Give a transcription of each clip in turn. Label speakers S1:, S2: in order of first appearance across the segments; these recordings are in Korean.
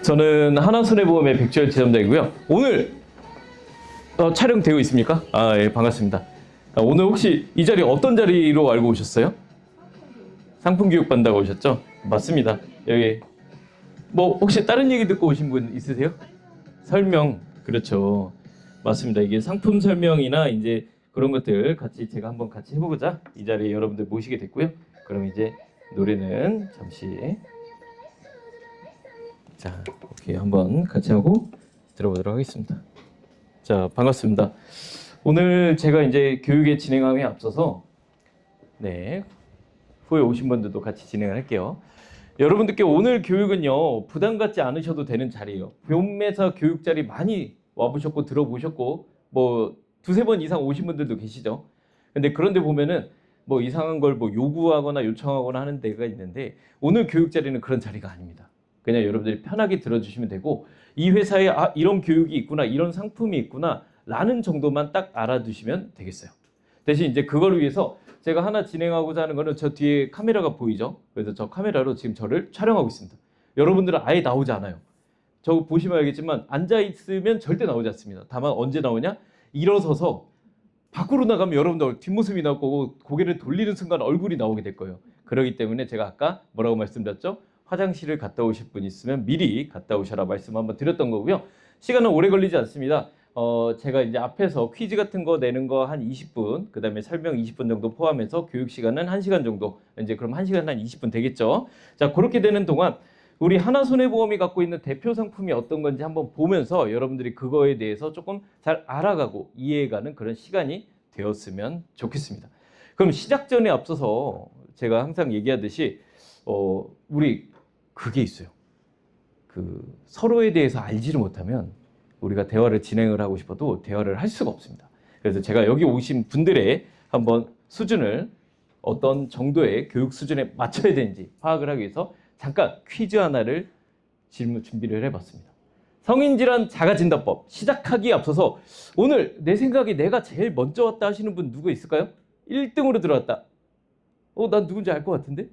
S1: 저는 하나손해보험의 백주열 지점장이고요. 오늘 촬영되고 있습니까? 예, 반갑습니다. 오늘 혹시 이 자리 어떤 자리로 알고 오셨어요? 상품 교육 받는다고 오셨죠? 맞습니다. 여기 뭐 혹시 다른 얘기 듣고 오신 분 있으세요? 설명, 그렇죠. 맞습니다. 이게 상품 설명이나 이제 그런 것들 같이 제가 한번 같이 해보고자 이 자리에 여러분들 모시게 됐고요. 그럼 이제 노래는 잠시 자, 오케이, 한번 같이 하고 들어보도록 하겠습니다. 자, 반갑습니다. 오늘 제가 이제 교육의 진행함에 앞서서 네, 후에 오신 분들도 같이 진행을 할게요. 여러분들께 오늘 교육은요, 부담 갖지 않으셔도 되는 자리예요. 본매사 교육 자리 많이 와보셨고 들어보셨고 뭐 두세 번 이상 오신 분들도 계시죠. 근데 그런데 보면은 뭐 이상한 걸 뭐 요구하거나 요청하거나 하는 데가 있는데 오늘 교육 자리는 그런 자리가 아닙니다. 그냥 여러분들이 편하게 들어주시면 되고 이 회사에 이런 교육이 있구나, 이런 상품이 있구나 라는 정도만 딱 알아두시면 되겠어요. 대신 이제 그걸 위해서 제가 하나 진행하고자 하는 거는 저 뒤에 카메라가 보이죠? 그래서 저 카메라로 지금 저를 촬영하고 있습니다. 여러분들은 아예 나오지 않아요. 저 보시면 알겠지만 앉아 있으면 절대 나오지 않습니다. 다만 언제 나오냐? 일어서서 밖으로 나가면 여러분들 뒷모습이 나올 거고 고개를 돌리는 순간 얼굴이 나오게 될 거예요. 그렇기 때문에 제가 아까 뭐라고 말씀드렸죠? 화장실을 갔다 오실 분 있으면 미리 갔다 오셔라 말씀 한번 드렸던 거고요. 시간은 오래 걸리지 않습니다. 제가 이제 앞에서 퀴즈 같은 거 내는 거 한 20분, 그 다음에 설명 20분 정도 포함해서 교육 시간은 1시간 정도, 이제 그럼 1시간 한 20분 되겠죠. 자, 그렇게 되는 동안 우리 하나손해보험이 갖고 있는 대표 상품이 어떤 건지 한번 보면서 여러분들이 그거에 대해서 조금 잘 알아가고 이해해가는 그런 시간이 되었으면 좋겠습니다. 그럼 시작 전에 앞서서 제가 항상 얘기하듯이 우리 그게 있어요. 그 서로에 대해서 알지를 못하면 우리가 대화를 진행을 하고 싶어도 대화를 할 수가 없습니다. 그래서 제가 여기 오신 분들의 한번 수준을 어떤 정도의 교육 수준에 맞춰야 되는지 파악을 하기 위해서 잠깐 퀴즈 하나를 준비를 해봤습니다. 성인질환 자가진단법 시작하기에 앞서서 오늘 내 생각에 내가 제일 먼저 왔다 하시는 분 누구 있을까요? 1등으로 들어왔다. 난 누군지 알 것 같은데?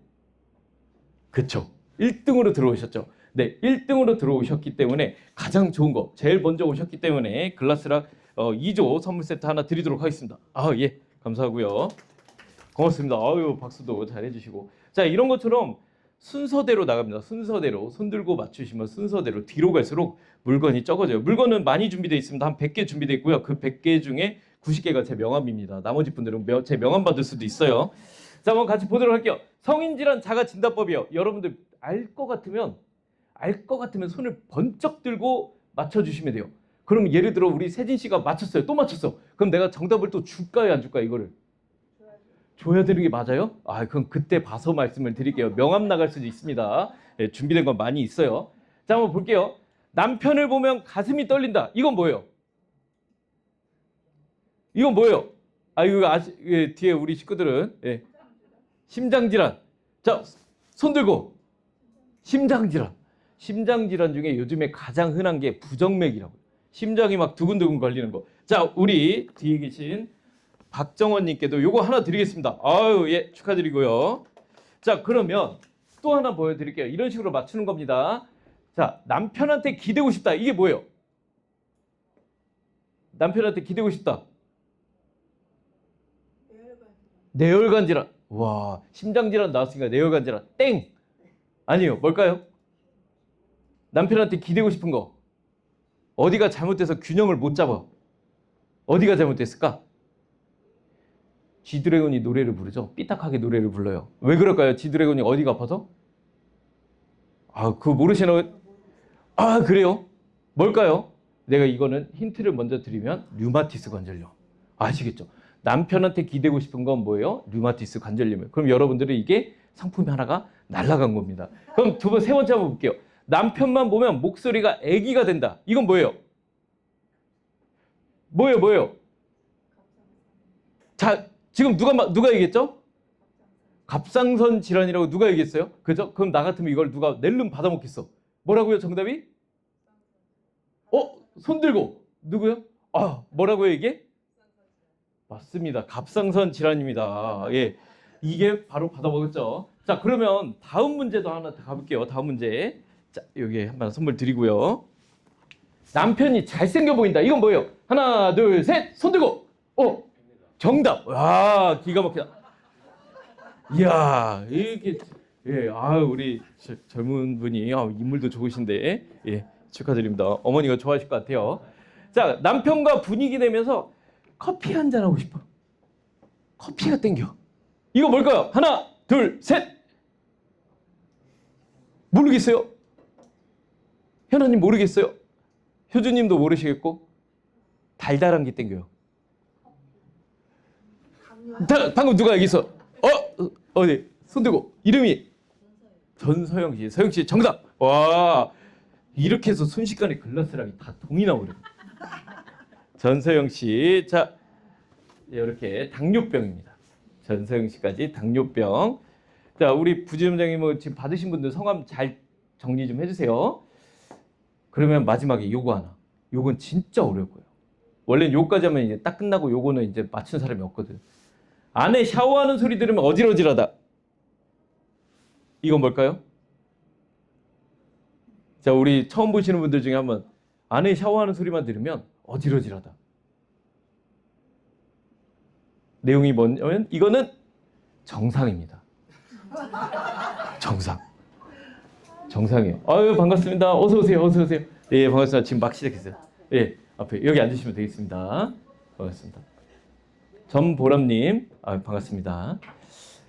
S1: 그쵸. 1등으로 들어오셨죠. 네, 1등으로 들어오셨기 때문에 가장 좋은 거, 제일 먼저 오셨기 때문에 글라스락 2조 선물 세트 하나 드리도록 하겠습니다. 예, 감사하고요. 고맙습니다. 박수도 잘 해주시고. 자, 이런 것처럼 순서대로 나갑니다. 순서대로 손 들고 맞추시면 순서대로 뒤로 갈수록 물건이 적어져요. 물건은 많이 준비되어 있습니다. 한 100개 준비되어 있고요. 그 100개 중에 90개가 제 명함입니다. 나머지 분들은 제 명함 받을 수도 있어요. 자, 한번 같이 보도록 할게요. 성인질환 자가진단법이요. 여러분들 알 것 같으면 손을 번쩍 들고 맞춰주시면 돼요. 그럼 예를 들어 우리 세진 씨가 맞췄어요. 또 맞췄어. 그럼 내가 정답을 또 줄까요, 안 줄까요, 이거를? 줘야 되는 게 맞아요? 그럼 그때 봐서 말씀을 드릴게요. 명함 나갈 수도 있습니다. 네, 준비된 건 많이 있어요. 자, 한번 볼게요. 남편을 보면 가슴이 떨린다. 이건 뭐예요? 이건 뭐예요? 이거 뒤에 우리 식구들은 심장질환. 자, 손 들고. 심장질환. 심장질환 중에 요즘에 가장 흔한 게 부정맥이라고요. 심장이 막 두근두근 걸리는 거. 자, 우리 뒤에 계신 박정원님께도 요거 하나 드리겠습니다. 예, 축하드리고요. 자, 그러면 또 하나 보여드릴게요. 이런 식으로 맞추는 겁니다. 자, 남편한테 기대고 싶다. 이게 뭐예요? 남편한테 기대고 싶다. 뇌혈관 질환. 와, 심장질환 나왔으니까 뇌혈관 질환. 땡! 아니요, 뭘까요? 남편한테 기대고 싶은 거. 어디가 잘못돼서 균형을 못 잡아. 어디가 잘못됐을까? G드래곤이 노래를 부르죠. 삐딱하게 노래를 불러요. 왜 그럴까요? G드래곤이 어디가 아파서? 그거 모르시는 그래요? 뭘까요? 내가 이거는 힌트를 먼저 드리면 류마티스 관절염. 아시겠죠? 남편한테 기대고 싶은 건 뭐예요? 류마티스 관절염이에요. 그럼 여러분들은 이게 상품이 하나가 날아간 겁니다. 그럼 세 번째 한번 볼게요. 남편만 보면 목소리가 애기가 된다. 이건 뭐예요? 뭐예요? 자, 지금 누가 얘기했죠? 갑상선 질환이라고 누가 얘기했어요? 그죠? 그럼 나 같으면 이걸 누가 낼름 받아먹겠어. 뭐라고요, 정답이? 손 들고. 누구요? 뭐라고요, 이게? 맞습니다. 갑상선 질환입니다. 예. 이게 바로 받아먹었죠. 자, 그러면 다음 문제도 하나 더 가볼게요. 다음 문제. 자, 여기 한번 선물 드리고요. 남편이 잘생겨 보인다. 이건 뭐예요? 하나, 둘, 셋. 손 들고. 정답. 와, 기가 막히다. 이야, 이게 예, 우리 젊은 분이 인물도 좋으신데 예, 축하드립니다. 어머니가 좋아하실 것 같아요. 자, 남편과 분위기 내면서 커피 한잔 하고 싶어. 커피가 땡겨. 이거 뭘까요? 하나, 둘, 셋. 모르겠어요. 현아님 모르겠어요. 효주님도 모르시겠고. 달달한 게 땡겨요. 방금 누가 여기서 네. 손 들고 이름이 전서영 씨. 서영 씨 정답. 와, 이렇게 해서 순식간에 글라스랑이 다 동이 나오려. 전서영 씨. 자, 이렇게 당뇨병입니다. 전서영 씨까지 당뇨병. 자, 우리 부지점장님 지금 받으신 분들 성함 잘 정리 좀 해주세요. 그러면 마지막에 요거 하나. 요건 진짜 어려울 거예요. 원래는 요까지 하면 이제 딱 끝나고 요거는 이제 맞춘 사람이 없거든. 아내 샤워하는 소리 들으면 어지러지하다. 이건 뭘까요? 자, 우리 처음 보시는 분들 중에 한번 아내 샤워하는 소리만 들으면 어지러지하다. 내용이 뭐냐면 이거는 정상입니다. 정상이에요. 아유, 반갑습니다. 어서 오세요. 어서 오세요. 예, 반갑습니다. 지금 막 시작했어요. 예, 앞에 여기 앉으시면 되겠습니다. 반갑습니다. 전보람님, 반갑습니다.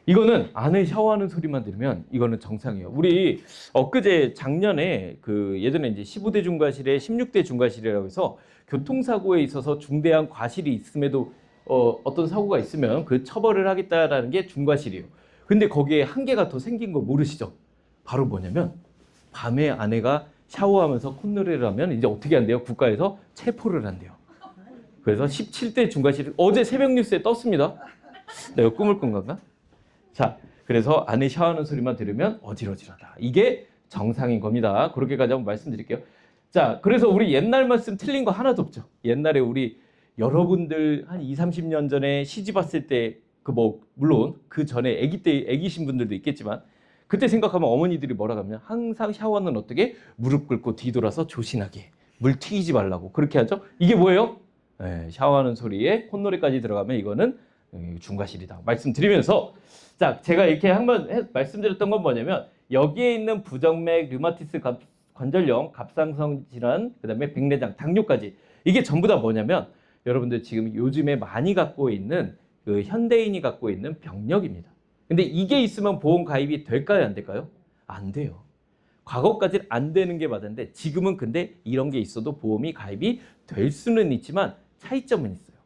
S1: 이거는 아내 샤워하는 소리만 들으면 이거는 정상이에요. 우리 엊그제 작년에 예전에 이제 15대 중과실에 16대 중과실이라고 해서 교통사고에 있어서 중대한 과실이 있음에도 어떤 사고가 있으면 그 처벌을 하겠다라는 게 중과실이에요. 근데 거기에 한계가 더 생긴 거 모르시죠? 바로 뭐냐면 밤에 아내가 샤워하면서 콧노래를 하면 이제 어떻게 한대요? 국가에서 체포를 한대요. 그래서 17대 중과실 어제 새벽 뉴스에 떴습니다. 내가 꿈을 꾼 건가? 자, 그래서 아내 샤워하는 소리만 들으면 어지러지하다. 이게 정상인 겁니다. 그렇게까지 한번 말씀드릴게요. 자, 그래서 우리 옛날 말씀 틀린 거 하나도 없죠. 옛날에 우리 여러분들 한 20, 30년 전에 시집 왔을 때 물론 그 전에 아기신 분들도 있겠지만 그때 생각하면 어머니들이 뭐라 하면 항상 샤워는 어떻게 무릎 꿇고 뒤돌아서 조신하게 물 튀기지 말라고 그렇게 하죠. 이게 뭐예요? 네, 샤워하는 소리에 콧노래까지 들어가면 이거는 중과실이다 말씀드리면서, 자, 제가 이렇게 한번 말씀드렸던 건 뭐냐면 여기에 있는 부정맥, 류마티스 관절염, 갑상선 질환, 그다음에 백내장, 당뇨까지 이게 전부 다 뭐냐면 여러분들 지금 요즘에 많이 갖고 있는 현대인이 갖고 있는 병력입니다. 근데 이게 있으면 보험 가입이 될까요, 안 될까요? 안 돼요. 과거까지는 안 되는 게 맞는데 지금은 근데 이런 게 있어도 보험이 가입이 될 수는 있지만 차이점은 있어요.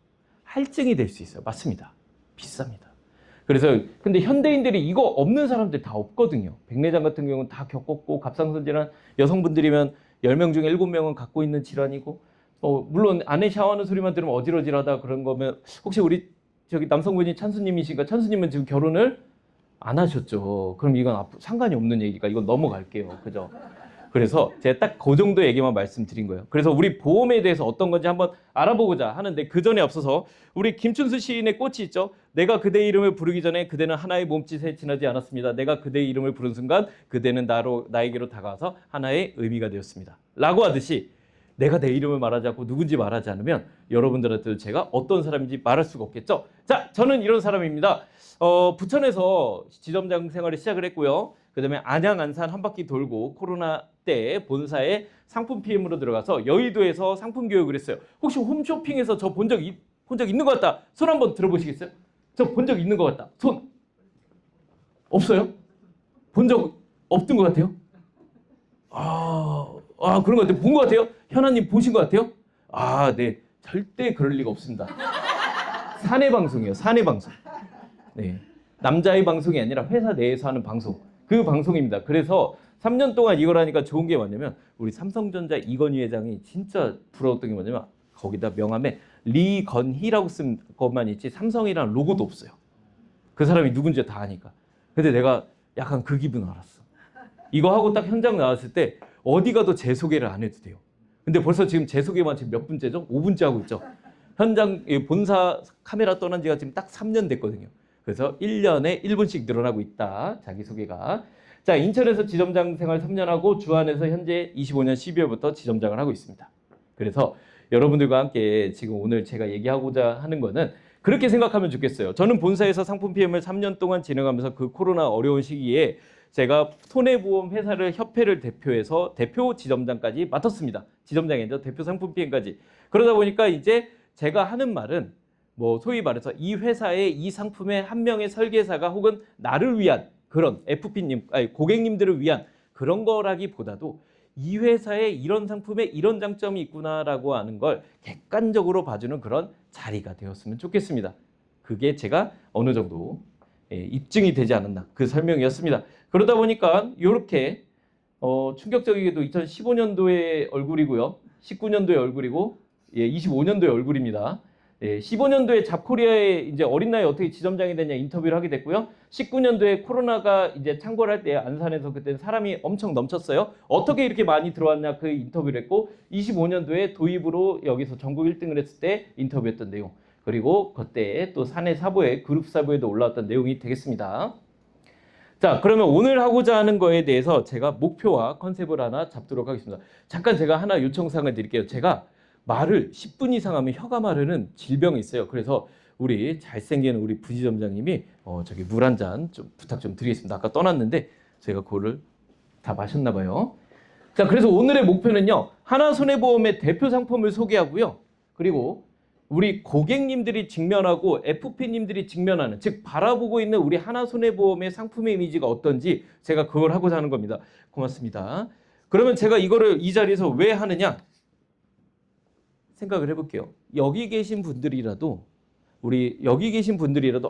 S1: 할증이 될 수 있어요. 맞습니다. 비쌉니다. 그래서 근데 현대인들이 이거 없는 사람들 다 없거든요. 백내장 같은 경우는 다 겪었고, 갑상선 질환 여성분들이면 10명 중에 7명은 갖고 있는 질환이고, 물론 아내 샤워하는 소리만 들으면 어지러지하다 그런 거면 혹시 우리 저기 남성분이 찬수님이신가? 찬수님은 지금 결혼을 안 하셨죠. 그럼 이건 상관이 없는 얘기가, 이건 넘어갈게요. 그죠? 그래서 제가 딱 그 정도 얘기만 말씀드린 거예요. 그래서 우리 보험에 대해서 어떤 건지 한번 알아보고자 하는데 그 전에 앞서서 우리 김춘수 시인의 꽃이 있죠. 내가 그대의 이름을 부르기 전에 그대는 하나의 몸짓에 지나지 않았습니다. 내가 그대의 이름을 부른 순간 그대는 나에게로 다가와서 하나의 의미가 되었습니다. 라고 하듯이 내가 내 이름을 말하지 않고 누군지 말하지 않으면 여러분들한테도 제가 어떤 사람인지 말할 수가 없겠죠. 자, 저는 이런 사람입니다. 부천에서 지점장 생활을 시작을 했고요. 그 다음에 안양, 안산 한 바퀴 돌고 코로나 때 본사에 상품 PM으로 들어가서 여의도에서 상품 교육을 했어요. 혹시 홈쇼핑에서 저 본 적 있는 것 같다. 손 한번 들어보시겠어요? 저 본 적 있는 것 같다. 손. 없어요? 본 적 없던 것 같아요? 그런 것 같아요. 본 것 같아요? 현아님 보신 것 같아요? 네. 절대 그럴 리가 없습니다. 사내 방송이에요. 사내 방송. 네. 남자의 방송이 아니라 회사 내에서 하는 방송. 그 방송입니다. 그래서 3년 동안 이걸 하니까 좋은 게 뭐냐면 우리 삼성전자 이건희 회장이 진짜 부러웠던 게 뭐냐면 거기다 명함에 리건희라고 쓴 것만 있지 삼성이라는 로고도 없어요. 그 사람이 누군지 다 아니까. 근데 내가 약간 그 기분 알았어. 이거 하고 딱 현장 나왔을 때 어디 가도 제 소개를 안 해도 돼요. 근데 벌써 지금 제 소개만 지금 몇 분째죠? 5분째 하고 있죠. 현장 본사 카메라 떠난 지가 지금 딱 3년 됐거든요. 그래서 1년에 1분씩 늘어나고 있다. 자기소개가. 자, 인천에서 지점장 생활 3년 하고 주안에서 현재 25년 12월부터 지점장을 하고 있습니다. 그래서 여러분들과 함께 지금 오늘 제가 얘기하고자 하는 거는 그렇게 생각하면 좋겠어요. 저는 본사에서 상품 PM을 3년 동안 진행하면서 그 코로나 어려운 시기에 제가 손해보험 회사를 협회를 대표해서 대표 지점장까지 맡았습니다. 지점장이죠. 대표 상품 PM까지. 그러다 보니까 이제 제가 하는 말은 뭐 소위 말해서 이 회사의 이 상품의 한 명의 설계사가 혹은 나를 위한 그런 FP님, 아니 고객님들을 위한 그런 거라기보다도 이 회사에 이런 상품에 이런 장점이 있구나라고 하는 걸 객관적으로 봐주는 그런 자리가 되었으면 좋겠습니다. 그게 제가 어느 정도 입증이 되지 않았나 그 설명이었습니다. 그러다 보니까 이렇게 충격적이게도 2015년도의 얼굴이고요. 19년도의 얼굴이고 25년도의 얼굴입니다. 15년도에 잡코리아에 이제 어린 나이에 어떻게 지점장이 됐냐 인터뷰를 하게 됐고요. 19년도에 코로나가 이제 창궐할 때 안산에서 그때 사람이 엄청 넘쳤어요. 어떻게 이렇게 많이 들어왔냐 그 인터뷰를 했고 25년도에 도입으로 여기서 전국 1등을 했을 때 인터뷰했던 내용 그리고 그때 또 사내 사부에 그룹 사부에도 올라왔던 내용이 되겠습니다. 자, 그러면 오늘 하고자 하는 거에 대해서 제가 목표와 컨셉을 하나 잡도록 하겠습니다. 잠깐 제가 하나 요청사항을 드릴게요. 제가 말을 10분 이상 하면 혀가 마르는 질병이 있어요. 그래서 우리 잘생긴 우리 부지점장님이 저기 물 한 잔 좀 부탁 좀 드리겠습니다. 아까 떠났는데 제가 그거를 다 마셨나 봐요. 자, 그래서 오늘의 목표는요. 하나손해보험의 대표 상품을 소개하고요. 그리고 우리 고객님들이 직면하고 FP님들이 직면하는 즉 바라보고 있는 우리 하나손해보험의 상품의 이미지가 어떤지 제가 그걸 하고자 하는 겁니다. 고맙습니다. 그러면 제가 이거를 이 자리에서 왜 하느냐 생각을 해볼게요. 여기 계신 분들이라도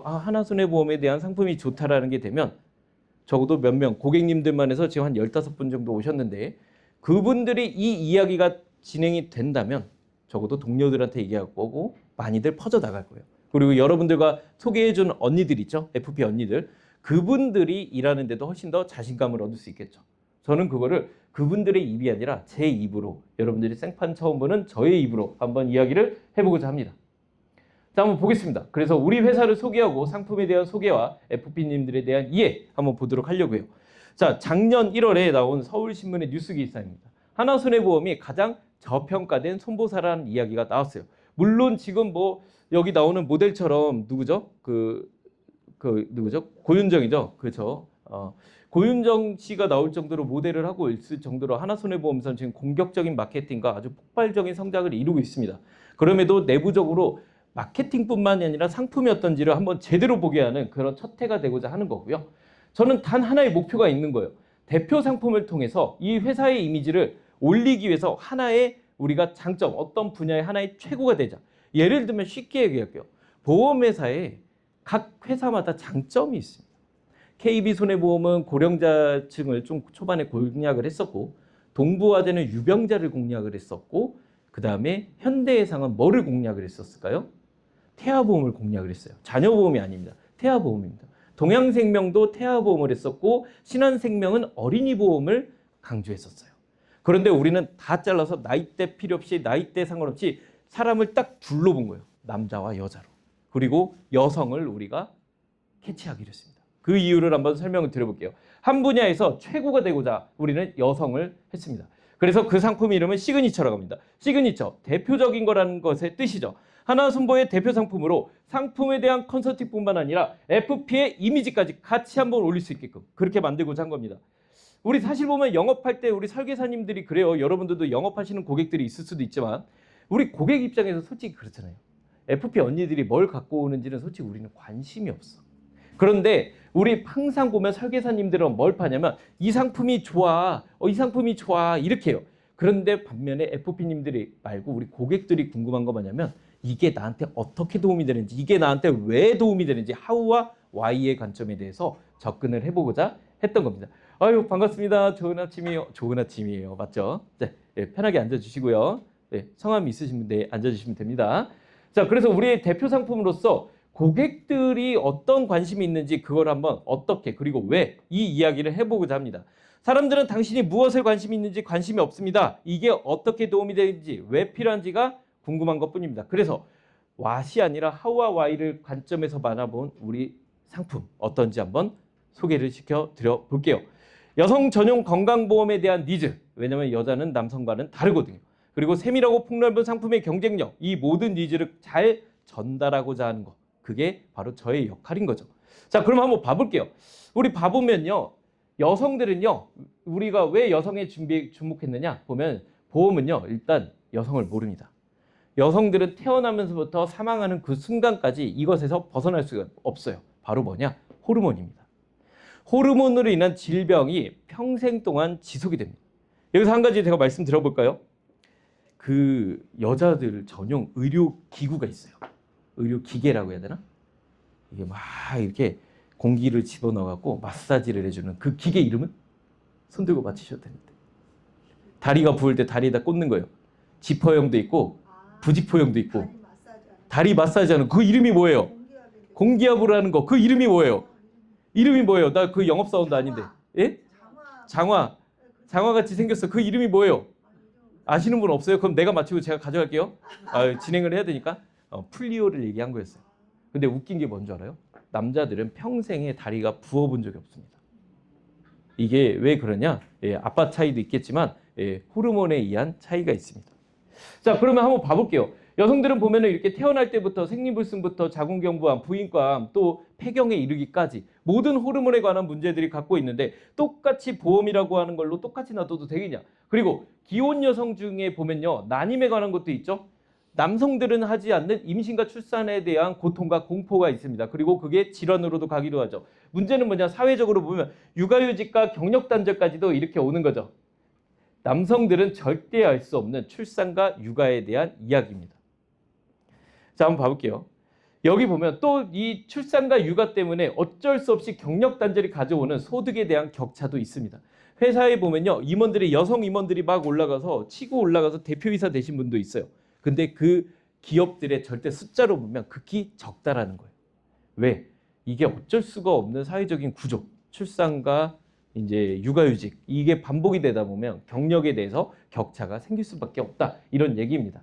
S1: 하나손해보험에 대한 상품이 좋다라는 게 되면 적어도 몇 명 고객님들만 해서 지금 한 15분 정도 오셨는데 그분들이 이 이야기가 진행이 된다면 적어도 동료들한테 얘기할 거고 많이들 퍼져나갈 거예요. 그리고 여러분들과 소개해준 언니들 있죠? FP 언니들. 그분들이 일하는데도 훨씬 더 자신감을 얻을 수 있겠죠. 저는 그거를 그분들의 입이 아니라 제 입으로 여러분들이 생판 처음 보는 저의 입으로 한번 이야기를 해보고자 합니다. 자, 한번 보겠습니다. 그래서 우리 회사를 소개하고 상품에 대한 소개와 FP님들에 대한 이해 한번 보도록 하려고요. 자, 작년 1월에 나온 서울신문의 뉴스 기사입니다. 하나손해보험이 가장 저평가된 손보사라는 이야기가 나왔어요. 물론 지금 뭐 여기 나오는 모델처럼 누구죠? 누구죠? 고윤정이죠. 그렇죠. 고윤정 씨가 나올 정도로 모델을 하고 있을 정도로 하나손해보험사는 지금 공격적인 마케팅과 아주 폭발적인 성장을 이루고 있습니다. 그럼에도 내부적으로 마케팅뿐만이 아니라 상품이 어떤지를 한번 제대로 보게 하는 그런 첫 해가 되고자 하는 거고요. 저는 단 하나의 목표가 있는 거예요. 대표 상품을 통해서 이 회사의 이미지를 올리기 위해서 하나의 우리가 장점, 어떤 분야의 하나의 최고가 되자. 예를 들면 쉽게 얘기할게요. 보험회사에 각 회사마다 장점이 있습니다. KB손해보험은 고령자층을 좀 초반에 공략을 했었고 동부화재는 유병자를 공략을 했었고 그 다음에 현대해상은 뭐를 공략을 했었을까요? 태아보험을 공략을 했어요. 자녀보험이 아닙니다. 태아보험입니다. 동양생명도 태아보험을 했었고 신한생명은 어린이보험을 강조했었어요. 그런데 우리는 다 잘라서 나이대 필요 없이 나이대 상관없이 사람을 딱 둘러본 거예요. 남자와 여자로. 그리고 여성을 우리가 캐치하기로 했습니다. 그 이유를 한번 설명을 드려볼게요. 한 분야에서 최고가 되고자 우리는 여성을 했습니다. 그래서 그 상품 이름은 시그니처라고 합니다. 시그니처, 대표적인 거라는 것의 뜻이죠. 하나손보의 대표 상품으로 상품에 대한 컨설팅뿐만 아니라 FP의 이미지까지 같이 한번 올릴 수 있게끔 그렇게 만들고자 한 겁니다. 우리 사실 보면 영업할 때 우리 설계사님들이 그래요. 여러분들도 영업하시는 고객들이 있을 수도 있지만 우리 고객 입장에서 솔직히 그렇잖아요. FP 언니들이 뭘 갖고 오는지는 솔직히 우리는 관심이 없어. 그런데 우리 항상 보면 설계사님들은 뭘 파냐면 이 상품이 좋아, 이 상품이 좋아 이렇게 해요. 그런데 반면에 FP님들이 말고 우리 고객들이 궁금한 거 뭐냐면 이게 나한테 어떻게 도움이 되는지, 이게 나한테 왜 도움이 되는지 how와 why의 관점에 대해서 접근을 해보고자 했던 겁니다. 아유 반갑습니다. 좋은 아침이에요. 좋은 아침이에요. 맞죠? 네, 편하게 앉아주시고요. 네, 성함이 있으신 분들 앉아주시면 됩니다. 자, 그래서 우리의 대표 상품으로서 고객들이 어떤 관심이 있는지 그걸 한번 어떻게 그리고 왜 이 이야기를 해보고자 합니다. 사람들은 당신이 무엇을 관심이 있는지 관심이 없습니다. 이게 어떻게 도움이 되는지 왜 필요한지가 궁금한 것뿐입니다. 그래서 what이 아니라 how와 why를 관점에서 바라본 우리 상품 어떤지 한번 소개를 시켜드려 볼게요. 여성 전용 건강보험에 대한 니즈, 왜냐하면 여자는 남성과는 다르거든요. 그리고 세밀하고 폭넓은 상품의 경쟁력, 이 모든 니즈를 잘 전달하고자 하는 거, 그게 바로 저의 역할인 거죠. 자, 그럼 한번 봐볼게요. 우리 봐보면요, 여성들은요, 우리가 왜 여성에 주목했느냐 보면, 보험은요 일단 여성을 모릅니다. 여성들은 태어나면서부터 사망하는 그 순간까지 이것에서 벗어날 수가 없어요. 바로 뭐냐? 호르몬입니다. 호르몬으로 인한 질병이 평생 동안 지속이 됩니다. 여기서 한 가지 제가 말씀 드려볼까요? 그 여자들 전용 의료기구가 있어요. 의료기계라고 해야 되나? 이게 막 이렇게 공기를 집어넣어갖고 마사지를 해주는 그 기계 이름은? 손들고 맞히셔도 되는데. 다리가 부을 때 다리에다 꽂는 거예요. 지퍼형도 있고 부지포형도 있고. 다리 마사지하는 그 이름이 뭐예요? 공기압으로 하는 거. 그 이름이 뭐예요? 이름이 뭐예요? 나 그 영업사원도 아닌데. 예? 장화. 장화같이 생겼어. 그 이름이 뭐예요? 아시는 분 없어요? 그럼 내가 맞히고 제가 가져갈게요. 진행을 해야 되니까. 풀리오를 얘기한 거였어요. 근데 웃긴 게 뭔지 알아요? 남자들은 평생에 다리가 부어본 적이 없습니다. 이게 왜 그러냐? 아빠 차이도 있겠지만 호르몬에 의한 차이가 있습니다. 자, 그러면 한번 봐볼게요. 여성들은 보면은 이렇게 태어날 때부터 생리불순부터 자궁경부암, 부인과암, 또 폐경에 이르기까지 모든 호르몬에 관한 문제들이 갖고 있는데 똑같이 보험이라고 하는 걸로 똑같이 놔둬도 되겠냐? 그리고 기혼 여성 중에 보면요, 난임에 관한 것도 있죠. 남성들은 하지 않는 임신과 출산에 대한 고통과 공포가 있습니다. 그리고 그게 질환으로도 가기도 하죠. 문제는 뭐냐? 사회적으로 보면 육아휴직과 경력단절까지도 이렇게 오는 거죠. 남성들은 절대 알 수 없는 출산과 육아에 대한 이야기입니다. 자, 한번 봐볼게요. 여기 보면 또 이 출산과 육아 때문에 어쩔 수 없이 경력단절이 가져오는 소득에 대한 격차도 있습니다. 회사에 보면요, 임원들이 여성 임원들이 막 올라가서 치고 올라가서 대표이사 되신 분도 있어요. 근데 그 기업들의 절대 숫자로 보면 극히 적다라는 거예요. 왜? 이게 어쩔 수가 없는 사회적인 구조, 출산과 이제 육아휴직, 이게 반복이 되다 보면 경력에 대해서 격차가 생길 수밖에 없다, 이런 얘기입니다.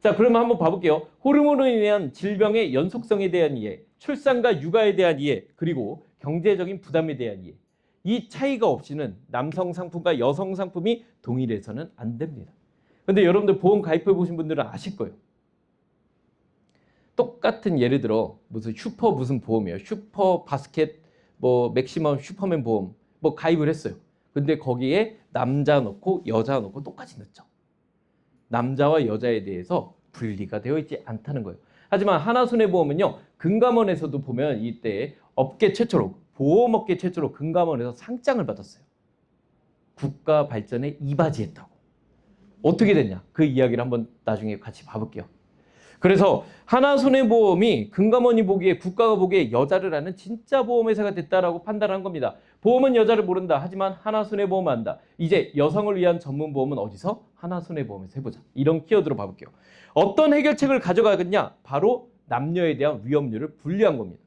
S1: 자, 그러면 한번 봐볼게요. 호르몬으로 인한 질병의 연속성에 대한 이해, 출산과 육아에 대한 이해, 그리고 경제적인 부담에 대한 이해. 이 차이가 없이는 남성 상품과 여성 상품이 동일해서는 안 됩니다. 근데 여러분들 보험 가입해 보신 분들은 아실 거예요. 똑같은, 예를 들어 무슨 슈퍼 무슨 보험이에요. 슈퍼 바스켓 뭐 맥시멈 슈퍼맨 보험 뭐 가입을 했어요. 근데 거기에 남자 넣고 여자 넣고 똑같이 넣죠. 남자와 여자에 대해서 분리가 되어 있지 않다는 거예요. 하지만 하나손해보험은요, 금감원에서도 보면 이때 업계 최초로, 보험업계 최초로 금감원에서 상장을 받았어요. 국가 발전에 이바지했다고. 어떻게 됐냐? 그 이야기를 한번 나중에 같이 봐볼게요. 그래서 하나손해보험이 금감원이 보기에, 국가가 보기에 여자를 아는 진짜 보험회사가 됐다라고 판단한 겁니다. 보험은 여자를 모른다. 하지만 하나손해보험은 안다. 이제 여성을 위한 전문보험은 어디서? 하나손해보험에서 해보자. 이런 키워드로 봐볼게요. 어떤 해결책을 가져가겠냐? 바로 남녀에 대한 위험률을 분리한 겁니다.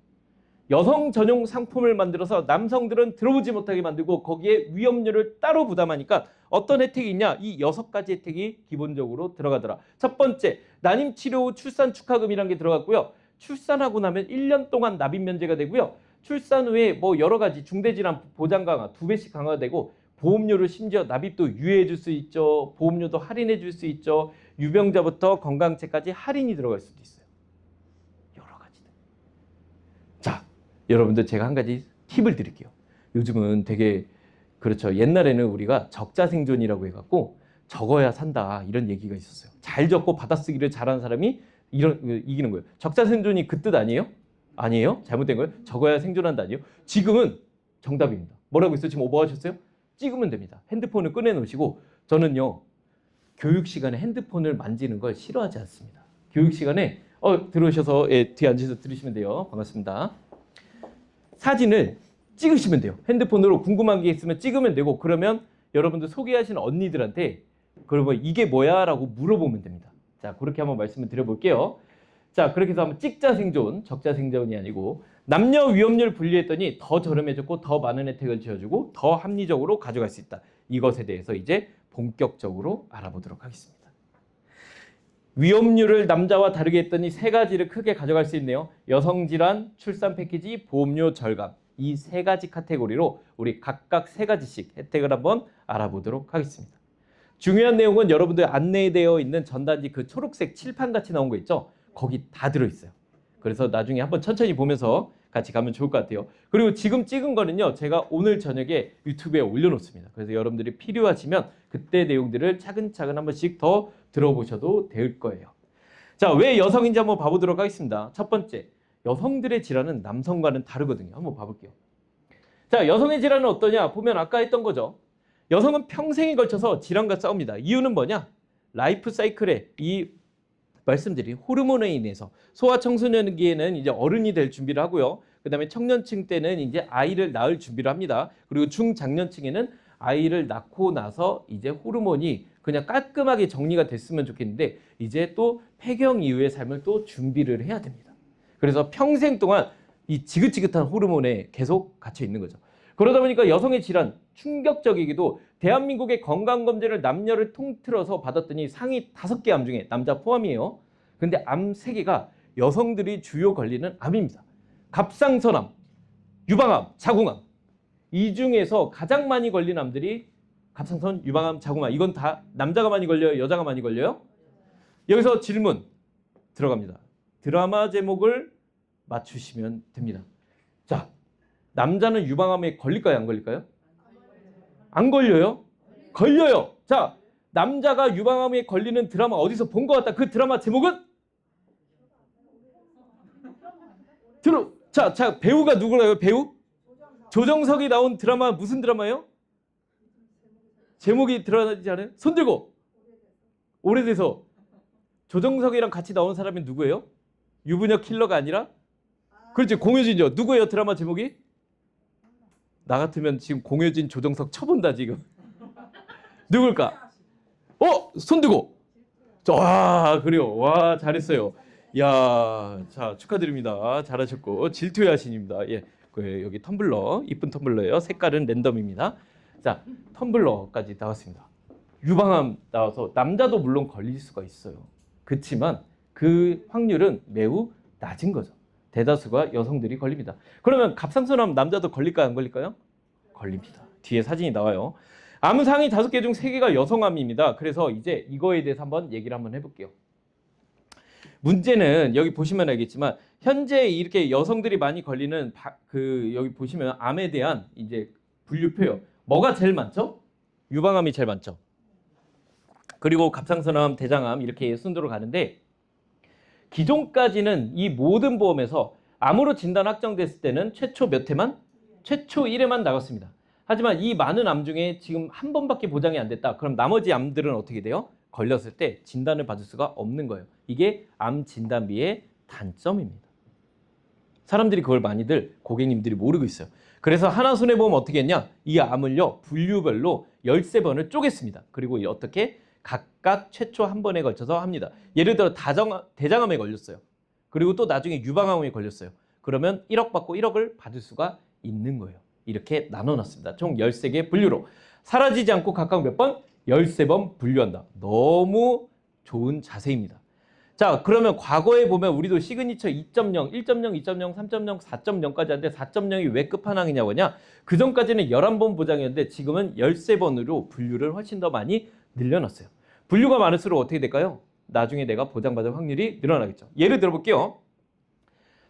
S1: 여성 전용 상품을 만들어서 남성들은 들어보지 못하게 만들고 거기에 위험료를 따로 부담하니까 어떤 혜택이 있냐? 이 6가지 혜택이 기본적으로 들어가더라. 첫 번째, 난임치료 후 출산 축하금이라는 게 들어갔고요. 출산하고 나면 1년 동안 납입 면제가 되고요. 출산 후에 뭐 여러 가지 중대질환 보장 강화 2배씩 강화되고, 보험료를 심지어 납입도 유예해 줄 수 있죠. 보험료도 할인해 줄 수 있죠. 유병자부터 건강체까지 할인이 들어갈 수도 있어요. 여러 가지들. 자, 여러분들 제가 한 가지 팁을 드릴게요. 요즘은 되게 그렇죠. 옛날에는 우리가 적자생존이라고 해갖고 적어야 산다, 이런 얘기가 있었어요. 잘 적고 받아쓰기를 잘하는 사람이 이기는 거예요. 적자생존이 그 뜻 아니에요? 아니에요? 잘못된 거예요? 적어야 생존한다 아니에요? 지금은 정답입니다. 뭐라고 있어요? 지금 오버하셨어요? 찍으면 됩니다. 핸드폰을 꺼내놓으시고, 저는요, 교육 시간에 핸드폰을 만지는 걸 싫어하지 않습니다. 교육 시간에 들어오셔서 뒤에 앉으셔서 들으시면 돼요. 반갑습니다. 사진을 찍으시면 돼요. 핸드폰으로 궁금한 게 있으면 찍으면 되고, 그러면 여러분들 소개하신 언니들한테 그러면 이게 뭐야? 라고 물어보면 됩니다. 자, 그렇게 한번 말씀을 드려볼게요. 자, 그렇게 해서 한번 찍자 생존, 적자 생존이 아니고 남녀 위험률 분리했더니 더 저렴해졌고 더 많은 혜택을 지어주고 더 합리적으로 가져갈 수 있다. 이것에 대해서 이제 본격적으로 알아보도록 하겠습니다. 위험률을 남자와 다르게 했더니 3가지를 크게 가져갈 수 있네요. 여성질환, 출산 패키지, 보험료 절감. 이 세 가지 카테고리로 우리 각각 세 가지씩 혜택을 한번 알아보도록 하겠습니다. 중요한 내용은 여러분들 안내되어 있는 전단지 그 초록색 칠판 같이 나온 거 있죠? 거기 다 들어있어요. 그래서 나중에 한번 천천히 보면서 같이 가면 좋을 것 같아요. 그리고 지금 찍은 거는요, 제가 오늘 저녁에 유튜브에 올려놓습니다. 그래서 여러분들이 필요하시면 그때 내용들을 차근차근 한 번씩 더 들어보셔도 될 거예요. 자, 왜 여성인지 한번 봐보도록 하겠습니다. 첫 번째, 여성들의 질환은 남성과는 다르거든요. 한번 봐볼게요. 자, 여성의 질환은 어떠냐? 보면 아까 했던 거죠. 여성은 평생에 걸쳐서 질환과 싸웁니다. 이유는 뭐냐? 라이프 사이클에 이 말씀드린 호르몬에 인해서 소아 청소년기에는 이제 어른이 될 준비를 하고요. 그 다음에 청년층 때는 이제 아이를 낳을 준비를 합니다. 그리고 중장년층에는 아이를 낳고 나서 이제 호르몬이 그냥 깔끔하게 정리가 됐으면 좋겠는데 이제 또 폐경 이후의 삶을 또 준비를 해야 됩니다. 그래서 평생 동안 이 지긋지긋한 호르몬에 계속 갇혀 있는 거죠. 그러다 보니까 여성의 질환 충격적이게도 대한민국의 건강검진을 남녀를 통틀어서 받았더니 상위 5개 암 중에 남자 포함이에요. 근데 암 3개가 여성들이 주요 걸리는 암입니다. 갑상선암, 유방암, 자궁암. 이 중에서 가장 많이 걸린 암들이 갑상선, 유방암, 자궁암. 이건 다 남자가 많이 걸려요? 여자가 많이 걸려요? 여기서 질문 들어갑니다. 드라마 제목을 맞추시면 됩니다. 자, 남자는 유방암에 걸릴까요? 안 걸릴까요? 안 걸려요? 걸려요. 자, 남자가 유방암에 걸리는 드라마 어디서 본 것 같다. 그 드라마 제목은? 자, 배우가 누구라고요? 배우? 조정석이 나온 드라마 무슨 드라마예요? 제목이 드러나지 않아요? 손 들고. 오래돼서. 조정석이랑 같이 나온 사람이 누구예요? 유부녀 킬러가 아니라? 그렇지, 공효진이죠. 누구예요? 드라마 제목이? 나 같으면 지금 공효진, 조정석 쳐본다 지금. 누굴까? 손 들고. 와, 그래요. 와, 잘했어요. 야, 자, 축하드립니다. 잘하셨고 질투의 여신입니다. 예, 여기 텀블러, 이쁜 텀블러예요. 색깔은 랜덤입니다. 자, 텀블러까지 나왔습니다. 유방암 나와서 남자도 물론 걸릴 수가 있어요. 그렇지만 그 확률은 매우 낮은 거죠. 대다수가 여성들이 걸립니다. 그러면 갑상선암 남자도 걸릴까요? 안 걸릴까요? 걸립니다. 뒤에 사진이 나와요. 암 상위 5개 중 3개가 여성암입니다. 그래서 이제 이거에 대해서 한번 얘기를 한번 해볼게요. 문제는 여기 보시면 알겠지만 현재 이렇게 여성들이 많이 걸리는 여기 보시면 암에 대한 이제 분류표요. 뭐가 제일 많죠? 유방암이 제일 많죠. 그리고 갑상선암, 대장암 이렇게 순서로 가는데 기존까지는 이 모든 보험에서 암으로 진단 확정됐을 때는 최초 몇 회만? 최초 1회만 나갔습니다. 하지만 이 많은 암 중에 지금 한 번밖에 보장이 안 됐다. 그럼 나머지 암들은 어떻게 돼요? 걸렸을 때 진단을 받을 수가 없는 거예요. 이게 암 진단비의 단점입니다. 사람들이 그걸 많이들 고객님들이 모르고 있어요. 그래서 하나손해보험 어떻게 했냐? 이 암을요 분류별로 13번을 쪼갰습니다. 그리고 어떻게? 각각 최초 한 번에 걸쳐서 합니다. 예를 들어 대장암에 걸렸어요. 그리고 또 나중에 유방암에 걸렸어요. 그러면 1억 받고 1억을 받을 수가 있는 거예요. 이렇게 나눠놨습니다. 총 13개 분류로. 사라지지 않고 각각 몇 번? 13번 분류한다. 너무 좋은 자세입니다. 자, 그러면 과거에 보면 우리도 시그니처 2.0, 1.0, 2.0, 3.0, 4.0까지 하는데 4.0이 왜 끝판왕이냐고 하냐? 그 전까지는 11번 보장이었는데 지금은 13번으로 분류를 훨씬 더 많이 늘려놨어요. 분류가 많을수록 어떻게 될까요? 나중에 내가 보장받을 확률이 늘어나겠죠. 예를 들어볼게요.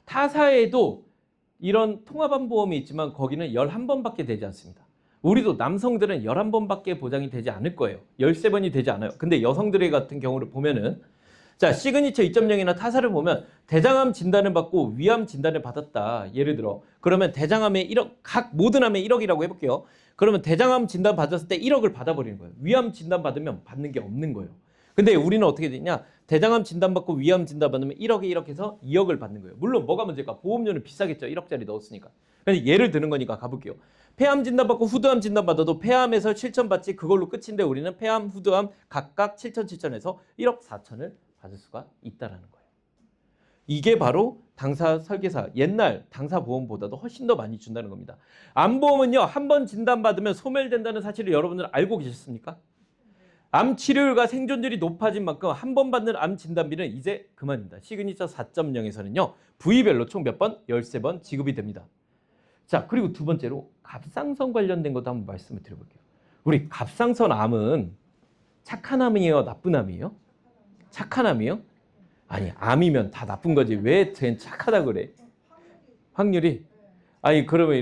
S1: 타사에도 이런 통합암보험이 있지만 거기는 11번밖에 되지 않습니다. 우리도 남성들은 11번밖에 보장이 되지 않을 거예요. 13번이 되지 않아요. 근데 여성들 같은 경우를 보면은 자, 시그니처 2.0이나 타사를 보면 대장암 진단을 받고 위암 진단을 받았다. 예를 들어 그러면 대장암에 1억, 각 모든 암에 1억이라고 해볼게요. 그러면 대장암 진단 받았을 때 1억을 받아버리는 거예요. 위암 진단 받으면 받는 게 없는 거예요. 근데 우리는 어떻게 되냐? 대장암 진단 받고 위암 진단 받으면 1억에 1억 해서 2억을 받는 거예요. 물론 뭐가 문제일까? 보험료는 비싸겠죠. 1억짜리 넣었으니까. 근데 예를 드는 거니까 가볼게요. 폐암 진단 받고 후두암 진단 받아도 폐암에서 7천 받지 그걸로 끝인데 우리는 폐암, 후두암 각각 7천, 7천에서 1억 4천을 받을 수가 있다라는 거예요. 이게 바로 당사 설계사, 옛날 당사보험보다도 훨씬 더 많이 준다는 겁니다. 암보험은요, 한 번 진단받으면 소멸된다는 사실을 여러분들 알고 계셨습니까? 암 치료율과 생존율이 높아진 만큼 한 번 받는 암 진단비는 이제 그만입니다. 시그니처 4.0에서는요, 부위별로 총 몇 번? 13번 지급이 됩니다. 자, 그리고 두 번째로 갑상선 관련된 것도 한번 말씀을 드려볼게요. 우리 갑상선 암은 착한 암이에요? 나쁜 암이에요? 착한 암이에요? 아니, 암이면 다 나쁜 거지. 왜 쟤는 착하다 그래? 확률이? 아니, 그러면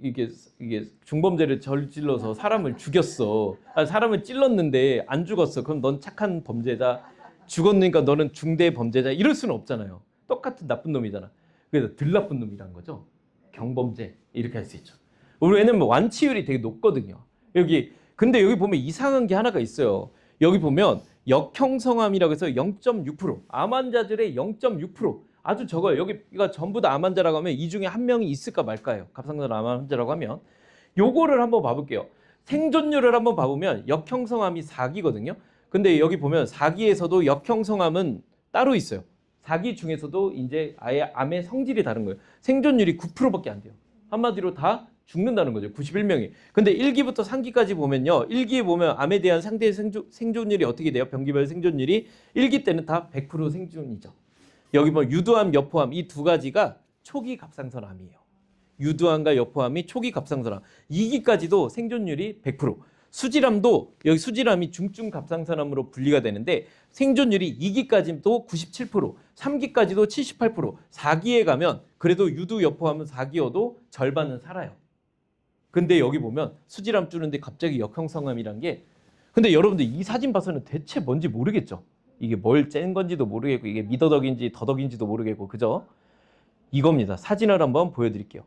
S1: 이게 중범죄를 저질러서 사람을 죽였어. 사람을 찔렀는데 안 죽었어. 그럼 넌 착한 범죄자. 죽었으니까 너는 중대 범죄자. 이럴 수는 없잖아요. 똑같은 나쁜 놈이잖아. 그래서 덜 나쁜 놈이란 거죠. 경범죄. 이렇게 할 수 있죠. 왜냐면 완치율이 되게 높거든요. 근데 여기 보면 이상한 게 하나가 있어요. 여기 보면 역형성암이라고 해서 0.6%, 암 환자들의 0.6%, 아주 적어요. 여기가 전부 다 암 환자라고 하면 이 중에 한 명이 있을까 말까요? 갑상선 암 환자라고 하면. 요거를 한번 봐볼게요. 생존율을 한번 봐보면 역형성암이 4기거든요. 근데 여기 보면 4기에서도 역형성암은 따로 있어요. 4기 중에서도 이제 아예 암의 성질이 다른 거예요. 생존율이 9%밖에 안 돼요. 한마디로 다 죽는다는 거죠. 91명이. 근데 1기부터 3기까지 보면요. 1기에 보면 암에 대한 상대 생존율이 어떻게 돼요? 병기별 생존율이 1기 때는 다 100% 생존이죠. 여기 뭐 유두암, 여포암 이 두 가지가 초기 갑상선 암이에요. 유두암과 여포암이 초기 갑상선 암. 2기까지도 생존율이 100%. 수질암도 여기 수질암이 중증 갑상선암으로 분리가 되는데 생존율이 2기까지도 97%, 3기까지도 78%, 4기에 가면 그래도 유두 여포암은 4기여도 절반은 살아요. 근데 여기 보면 수질암 주는데 갑자기 역형성암이란 게, 근데 여러분들 이 사진 봐서는 대체 뭔지 모르겠죠? 이게 뭘 짠 건지도 모르겠고 이게 미더덕인지 더덕인지도 모르겠고, 그죠? 이겁니다. 사진을 한번 보여드릴게요.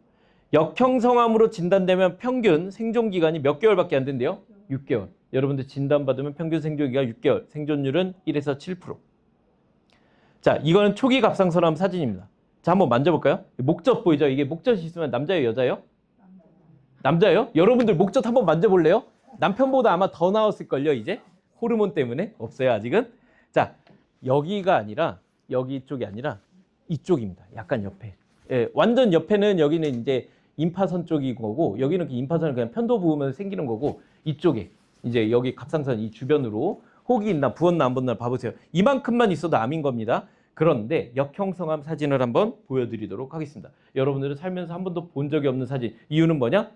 S1: 역형성암으로 진단되면 평균 생존기간이 몇 개월밖에 안 된대요? 6개월. 여러분들 진단받으면 평균 생존기가 6개월. 생존율은 1에서 7%. 자, 이거는 초기 갑상선암 사진입니다. 자, 한번 만져볼까요? 목젖 보이죠? 이게 목젖이 있으면 남자예요, 여자예요? 남자예요? 여러분들 목젖 한번 만져볼래요? 남편보다 아마 더 나왔을걸요, 이제? 호르몬 때문에? 없어요, 아직은? 자, 여기가 아니라, 여기 쪽이 아니라 이쪽입니다. 약간 옆에. 예, 완전 옆에는 여기는 이제 임파선 쪽인 거고, 여기는 그 임파선을 그냥 편도 부으면서 생기는 거고, 이쪽에 이제 여기 갑상선 이 주변으로 혹이 있나 부었나 안 부었나 봐보세요. 이만큼만 있어도 암인 겁니다. 그런데 역형성암 사진을 한번 보여드리도록 하겠습니다. 여러분들은 살면서 한 번도 본 적이 없는 사진. 이유는 뭐냐?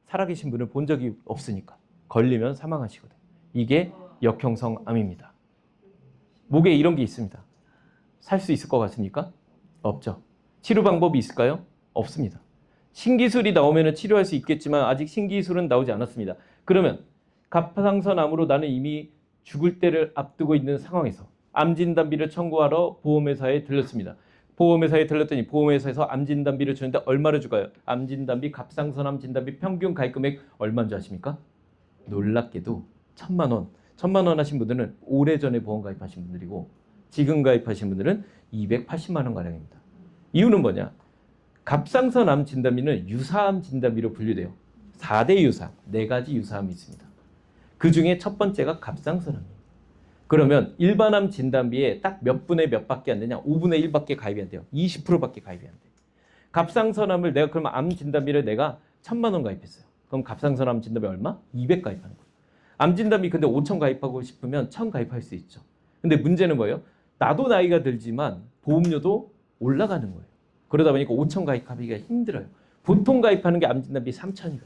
S1: 살아계신 분을 본 적이 없으니까. 걸리면 사망하시거든요. 이게 역형성암입니다. 목에 이런 게 있습니다. 살 수 있을 것 같습니까? 없죠. 치료 방법이 있을까요? 없습니다. 신기술이 나오면 치료할 수 있겠지만 아직 신기술은 나오지 않았습니다. 그러면 갑상선암으로 나는 이미 죽을 때를 앞두고 있는 상황에서 암진단비를 청구하러 보험회사에 들렸습니다. 보험회사에 들렸더니 보험회사에서 암진단비를 주는데 얼마를 줄까요? 암진단비, 갑상선암 진단비 평균 가입금액 얼마인 줄 아십니까? 놀랍게도 1,000만 원. 1,000만 원 하신 분들은 오래전에 보험 가입하신 분들이고 지금 가입하신 분들은 280만 원 가량입니다. 이유는 뭐냐? 갑상선암 진단비는 유사암 진단비로 분류돼요. 4대 유사암, 4가지 유사암이 있습니다. 그 중에 첫 번째가 갑상선암이에요. 그러면 일반암 진단비에 딱 몇 분의 몇 밖에 안 되냐? 5분의 1밖에 가입이 안 돼요. 20%밖에 가입이 안 돼요. 갑상선암을 내가 그러면 암 진단비를 내가 1,000만 원 가입했어요. 그럼 갑상선암 진단비 얼마? 200 가입하는 거예요. 암 진단비 근데 5,000 가입하고 싶으면 1,000 가입할 수 있죠. 근데 문제는 뭐예요? 나도 나이가 들지만 보험료도 올라가는 거예요. 그러다 보니까 5,000 가입하기가 힘들어요. 보통 가입하는 게 암 진단비 3,000이거든요.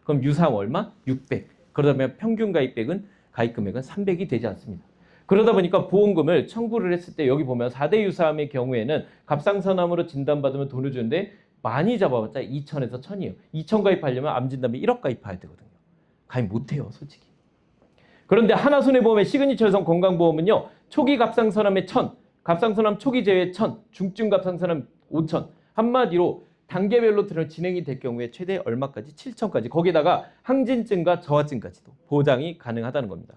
S1: 그럼 유사암 얼마? 600. 그러다 보면 평균 가입 금액은 300이 되지 않습니다. 그러다 보니까 보험금을 청구를 했을 때 여기 보면 4대 유사암의 경우에는 갑상선암으로 진단받으면 돈을 주는데 많이 잡아봤자 2,000에서 1,000이에요. 2,000 가입하려면 암진단비 1억 가입해야 되거든요. 가입 못해요, 솔직히. 그런데 하나손해보험의 시그니처 여성 건강보험은요. 초기 갑상선암의 1,000, 갑상선암 초기 제외 1,000, 중증 갑상선암 5,000. 한마디로 단계별로 진행이 될 경우에 최대 얼마까지? 7,000까지. 거기다가 항진증과 저하증까지도 보장이 가능하다는 겁니다.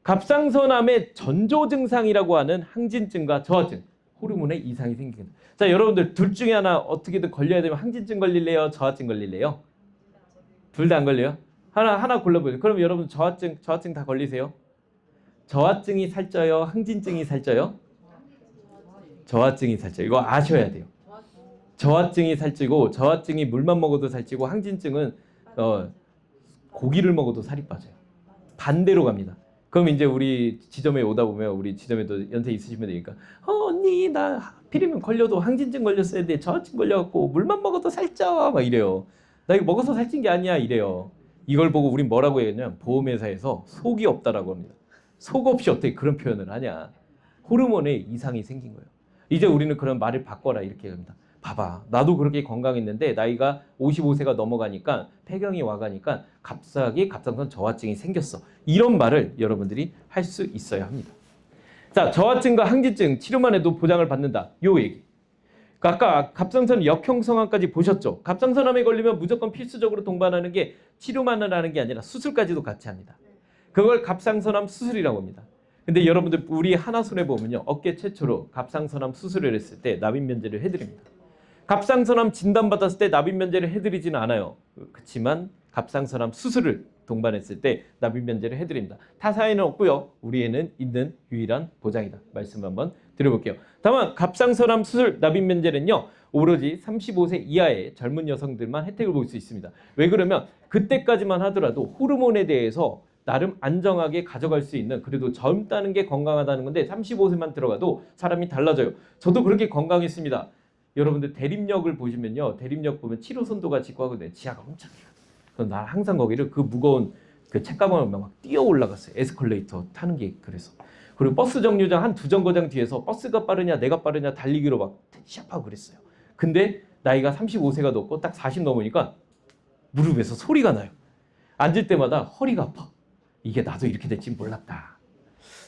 S1: 갑상선암의 전조 증상이라고 하는 항진증과 저하증, 호르몬의 이상이 생기는. 자, 여러분들 둘 중에 하나 어떻게든 걸려야 되면 항진증 걸릴래요? 저하증 걸릴래요? 둘 다 안 걸려요? 하나 골라보세요. 그럼 여러분 저하증 다 걸리세요? 저하증이 살쪄요? 항진증이 살쪄요? 저하증이 살쪄요. 이거 아셔야 돼요. 저하증이 살찌고 저하증이 물만 먹어도 살찌고 항진증은 고기를 먹어도 살이 빠져요. 반대로 갑니다. 그럼 이제 우리 지점에 오다 보면 우리 지점에도 연세 있으시면 되니까 언니 나 하필이면 걸려도 항진증 걸렸어야 돼. 저하증 걸려갖고 물만 먹어도 살쪄 막 이래요. 나 이거 먹어서 살찐 게 아니야 이래요. 이걸 보고 우린 뭐라고 했냐면 보험회사에서 속이 없다라고 합니다. 속 없이 어떻게 그런 표현을 하냐. 호르몬에 이상이 생긴 거예요. 이제 우리는 그런 말을 바꿔라 이렇게 합니다. 봐봐, 나도 그렇게 건강했는데 나이가 55세가 넘어가니까 폐경이 와가니까 갑자기 갑상선 저하증이 생겼어. 이런 말을 여러분들이 할 수 있어야 합니다. 자, 저하증과 항진증 치료만 해도 보장을 받는다. 요 얘기. 아까 갑상선 역형성암까지 보셨죠? 갑상선암에 걸리면 무조건 필수적으로 동반하는 게 치료만 하는 게 아니라 수술까지도 같이 합니다. 그걸 갑상선암 수술이라고 합니다. 근데 여러분들 우리 하나손에 보면요, 업계 최초로 갑상선암 수술을 했을 때 납입 면제를 해드립니다. 갑상선암 진단받았을 때 납입 면제를 해드리지는 않아요. 그렇지만 갑상선암 수술을 동반했을 때 납입 면제를 해드립니다. 타사에는 없고요. 우리에는 있는 유일한 보장이다. 말씀 한번 드려볼게요. 다만 갑상선암 수술 납입 면제는요, 오로지 35세 이하의 젊은 여성들만 혜택을 볼 수 있습니다. 왜 그러면 그때까지만 하더라도 호르몬에 대해서 나름 안정하게 가져갈 수 있는, 그래도 젊다는 게 건강하다는 건데 35세만 들어가도 사람이 달라져요. 저도 그렇게 건강했습니다. 여러분들 대림역을 보시면요, 대림역 보면 7호선도 같이 있고 하거든요. 지하가 엄청 커요. 그래서 나 항상 거기를 그 무거운 그 책가방을 막 뛰어 올라갔어요. 에스컬레이터 타는 게. 그래서 그리고 버스 정류장 한 두 정거장 뒤에서 버스가 빠르냐 내가 빠르냐 달리기로 막 시합하고 그랬어요. 근데 나이가 35세가 넘고 딱 40 넘으니까 무릎에서 소리가 나요. 앉을 때마다 허리가 아파. 이게 나도 이렇게 될지 몰랐다.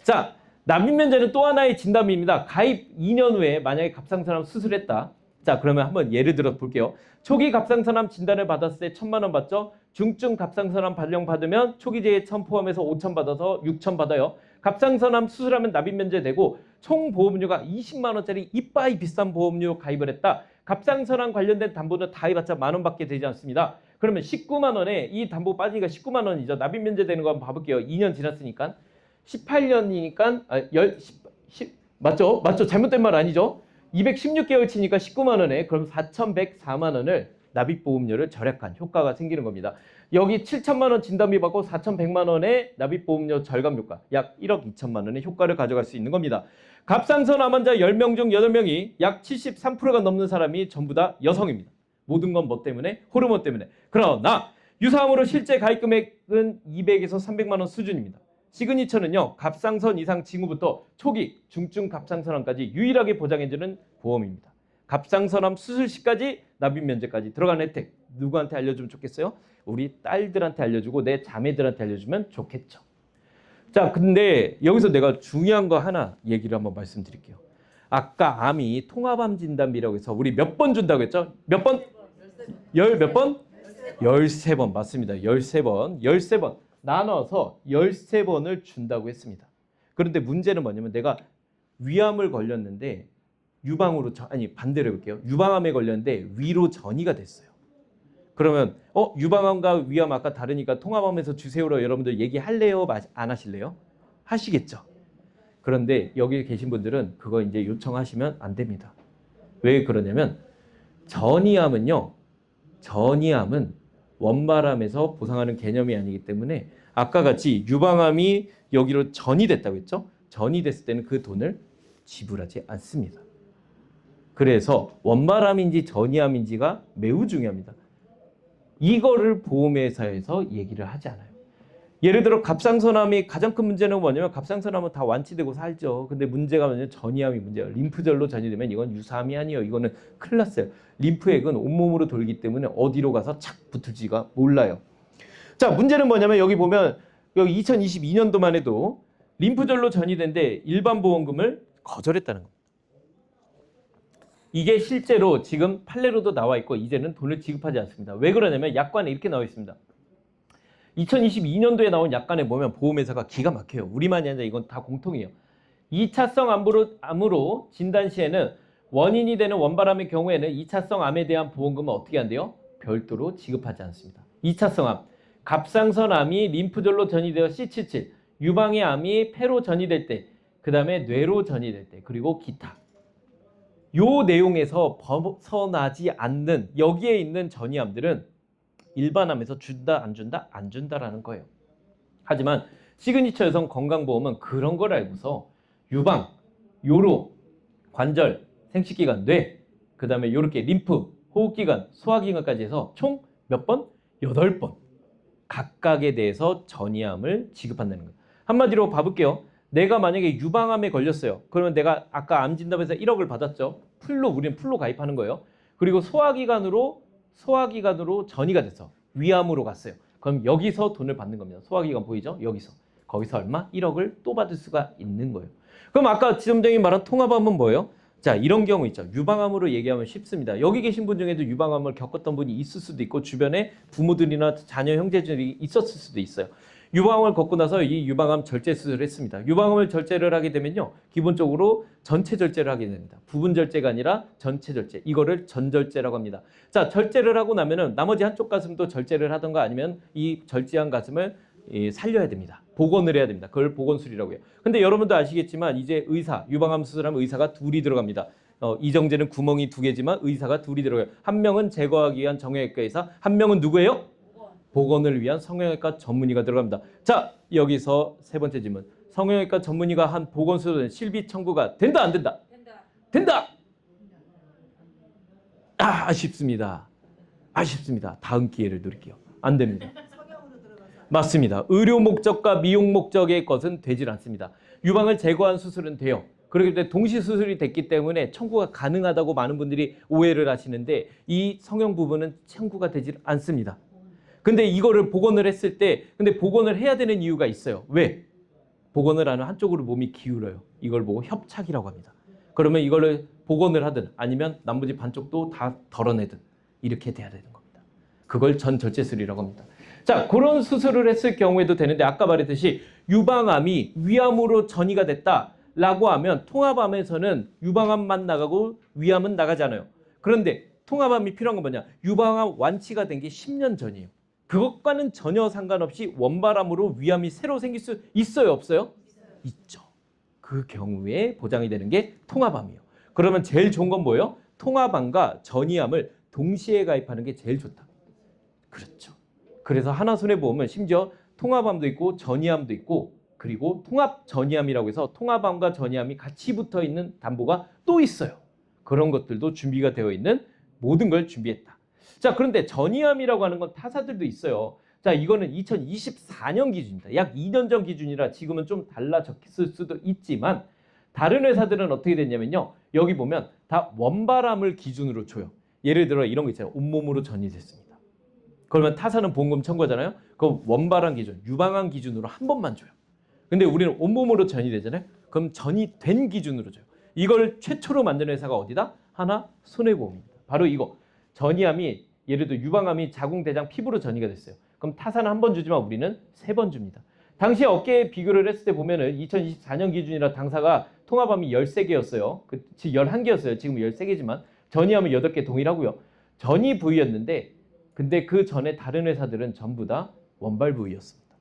S1: 자, 납입 면제는 또 하나의 진단비입니다. 가입 2년 후에 만약에 갑상선암 수술했다. 자, 그러면 한번 예를 들어 볼게요. 초기 갑상선암 진단을 받았을 때 1,000만 원 받죠. 중증 갑상선암 발령 받으면 초기제에 1,000 포함해서 5,000 받아서 6,000 받아요. 갑상선암 수술하면 납입 면제되고 총 보험료가 20만 원짜리 이빠이 비싼 보험료 가입을 했다. 갑상선암 관련된 담보는 다 해봤자 10,000원 밖에 되지 않습니다. 그러면 19만 원에 이 담보 빠지니까 19만 원이죠. 납입 면제되는 거 한번 봐볼게요. 2년 지났으니까. 18년이니까 맞죠? 맞죠? 잘못된 말 아니죠? 216개월 치니까 19만 원에 그럼 4,104만 원을 납입보험료를 절약한 효과가 생기는 겁니다. 여기 7천만 원 진단비 받고 4,100만 원의 납입보험료 절감 효과, 약 1억 2천만 원의 효과를 가져갈 수 있는 겁니다. 갑상선암 환자 10명 중 8명이 약 73%가 넘는 사람이 전부 다 여성입니다. 모든 건 뭐 때문에? 호르몬 때문에. 그러나 유사암으로 실제 가입 금액은 200에서 300만 원 수준입니다. 시그니처는요, 갑상선 이상 징후부터 초기, 중증 갑상선암까지 유일하게 보장해주는 보험입니다. 갑상선암 수술 시까지 납입 면제까지 들어가는 혜택, 누구한테 알려주면 좋겠어요? 우리 딸들한테 알려주고 내 자매들한테 알려주면 좋겠죠. 자, 근데 여기서 내가 중요한 거 하나 얘기를 한번 말씀드릴게요. 아까 암이 통합암 진단비라고 해서 우리 몇 번 준다고 했죠? 몇 번? 몇 번? 13번 맞습니다. 13번. 13번. 나눠서 13번을 준다고 했습니다. 그런데 문제는 뭐냐면 내가 위암을 걸렸는데 유방으로 아니 반대로 해볼게요. 유방암에 걸렸는데 위로 전이가 됐어요. 그러면 유방암과 위암 아까 다르니까 통합암에서 주세요로 여러분들 얘기할래요? 안 하실래요? 하시겠죠. 그런데 여기 계신 분들은 그거 이제 요청하시면 안 됩니다. 왜 그러냐면 전이암은 원발암에서 보상하는 개념이 아니기 때문에 아까 같이 유방암이 여기로 전이 됐다고 했죠? 전이 됐을 때는 그 돈을 지불하지 않습니다. 그래서 원발암인지 전이암인지가 매우 중요합니다. 이거를 보험회사에서 얘기를 하지 않아요. 예를 들어 갑상선암이 가장 큰 문제는 뭐냐면 갑상선암은 다 완치되고 살죠. 근데 문제가 뭐냐면 전이암이 문제예요. 림프절로 전이되면 이건 유사암이 아니에요. 이거는 큰일 났어요. 림프액은 온몸으로 돌기 때문에 어디로 가서 착 붙을지가 몰라요. 자, 문제는 뭐냐면 여기 보면 여기 2022년도만 해도 림프절로 전이된데 일반 보험금을 거절했다는 겁니다. 이게 실제로 지금 판례로도 나와 있고 이제는 돈을 지급하지 않습니다. 왜 그러냐면 약관에 이렇게 나와 있습니다. 2022년도에 나온 약관에 보면 보험회사가 기가 막혀요. 우리만이 아니라 이건 다 공통이에요. 2차성 암으로 진단 시에는 원인이 되는 원발암의 경우에는 2차성 암에 대한 보험금은 어떻게 한대요? 별도로 지급하지 않습니다. 2차성 암, 갑상선암이 림프절로 전이되어 C77, 유방의 암이 폐로 전이될 때, 그 다음에 뇌로 전이될 때, 그리고 기타. 요 내용에서 벗어나지 않는 여기에 있는 전이암들은 일반암에서 준다 안 준다? 안 준다라는 거예요. 하지만 시그니처 여성 건강보험은 그런 걸 알고서 유방, 요로, 관절, 생식기관, 뇌, 그 다음에 요렇게 림프, 호흡기관, 소화기관까지 해서 총 몇 번? 8번. 각각에 대해서 전이암을 지급한다는 거예요. 한마디로 봐볼게요. 내가 만약에 유방암에 걸렸어요. 그러면 내가 아까 암 진단에서 1억을 받았죠. 우리는 풀로 가입하는 거예요. 그리고 소화기관으로 전이가 돼서 위암으로 갔어요. 그럼 여기서 돈을 받는 겁니다. 소화기관 보이죠? 거기서 얼마? 1억을 또 받을 수가 있는 거예요. 그럼 아까 지점장이 말한 통합암은 뭐예요? 자, 이런 경우 있죠. 유방암으로 얘기하면 쉽습니다. 여기 계신 분 중에도 유방암을 겪었던 분이 있을 수도 있고 주변에 부모들이나 자녀 형제들이 있었을 수도 있어요. 유방암을 겪고 나서 이 유방암 절제 수술을 했습니다. 유방암을 절제를 하게 되면요. 기본적으로 전체 절제를 하게 됩니다. 부분 절제가 아니라 전체 절제. 이거를 전절제라고 합니다. 자, 절제를 하고 나면은 나머지 한쪽 가슴도 절제를 하던가 아니면 이 절제한 가슴을 살려야 됩니다. 복원을 해야 됩니다. 그걸 복원술이라고 해요. 근데 여러분도 아시겠지만 이제 유방암 수술하면 의사가 둘이 들어갑니다. 이정재는 구멍이 2개지만 의사가 둘이 들어가요. 한 명은 제거하기 위한 정형외과 의사, 한 명은 누구예요? 복원을 위한 성형외과 전문의가 들어갑니다. 자, 여기서 세 번째 질문. 성형외과 전문의가 한 복원수술은 실비 청구가 된다, 안 된다? 된다! 아쉽습니다. 다음 기회를 누릴게요. 안 됩니다. 맞습니다. 의료 목적과 미용 목적의 것은 되질 않습니다. 유방을 제거한 수술은 돼요. 그렇기 때문에 동시 수술이 됐기 때문에 청구가 가능하다고 많은 분들이 오해를 하시는데 이 성형 부분은 청구가 되질 않습니다. 근데 이거를 복원을 했을 때 근데 복원을 해야 되는 이유가 있어요. 왜? 복원을 하는 한쪽으로 몸이 기울어요. 이걸 보고 협착이라고 합니다. 그러면 이거를 복원을 하든 아니면 나머지 반쪽도 다 덜어내든 이렇게 돼야 되는 겁니다. 그걸 전절제술이라고 합니다. 자, 그런 수술을 했을 경우에도 되는데 아까 말했듯이 유방암이 위암으로 전이가 됐다라고 하면 통합암에서는 유방암만 나가고 위암은 나가지 않아요. 그런데 통합암이 필요한 건 뭐냐? 유방암 완치가 된 게 10년 전이에요. 그것과는 전혀 상관없이 원발암으로 위암이 새로 생길 수 있어요, 없어요? 있죠. 그 경우에 보장이 되는 게 통합암이에요. 그러면 제일 좋은 건 뭐예요? 통합암과 전이암을 동시에 가입하는 게 제일 좋다. 그렇죠. 그래서 하나손해보험은 심지어 통합암도 있고 전이암도 있고 그리고 통합전이암이라고 해서 통합암과 전이암이 같이 붙어 있는 담보가 또 있어요. 그런 것들도 준비가 되어 있는 모든 걸 준비했다. 자, 그런데 전이암이라고 하는 건 타사들도 있어요. 자, 이거는 2024년 기준입니다. 약 2년 전 기준이라 지금은 좀 달라졌을 수도 있지만 다른 회사들은 어떻게 됐냐면요. 여기 보면 다 원발암을 기준으로 줘요. 예를 들어 이런 거 있잖아요. 온몸으로 전이됐습니다. 그러면 타사는 보험금 청구하잖아요. 그럼 원발암 기준, 유방암 기준으로 한 번만 줘요. 근데 우리는 온몸으로 전이되잖아요. 그럼 전이된 기준으로 줘요. 이걸 최초로 만든 회사가 어디다? 하나손해보험입니다. 바로 이거. 전이암이 예를 들어 유방암이 자궁, 대장, 피부로 전이가 됐어요. 그럼 타사는 한 번 주지만 우리는 3번 줍니다. 당시 어깨에 비교를 했을 때 보면은 2024년 기준이라 당사가 통합암이 13개였어요. 그 11개였어요. 지금 13개지만 전이암은 8개 동일하고요. 전이 부위였는데 근데 그 전에 다른 회사들은 전부 다 원발 부위였습니다.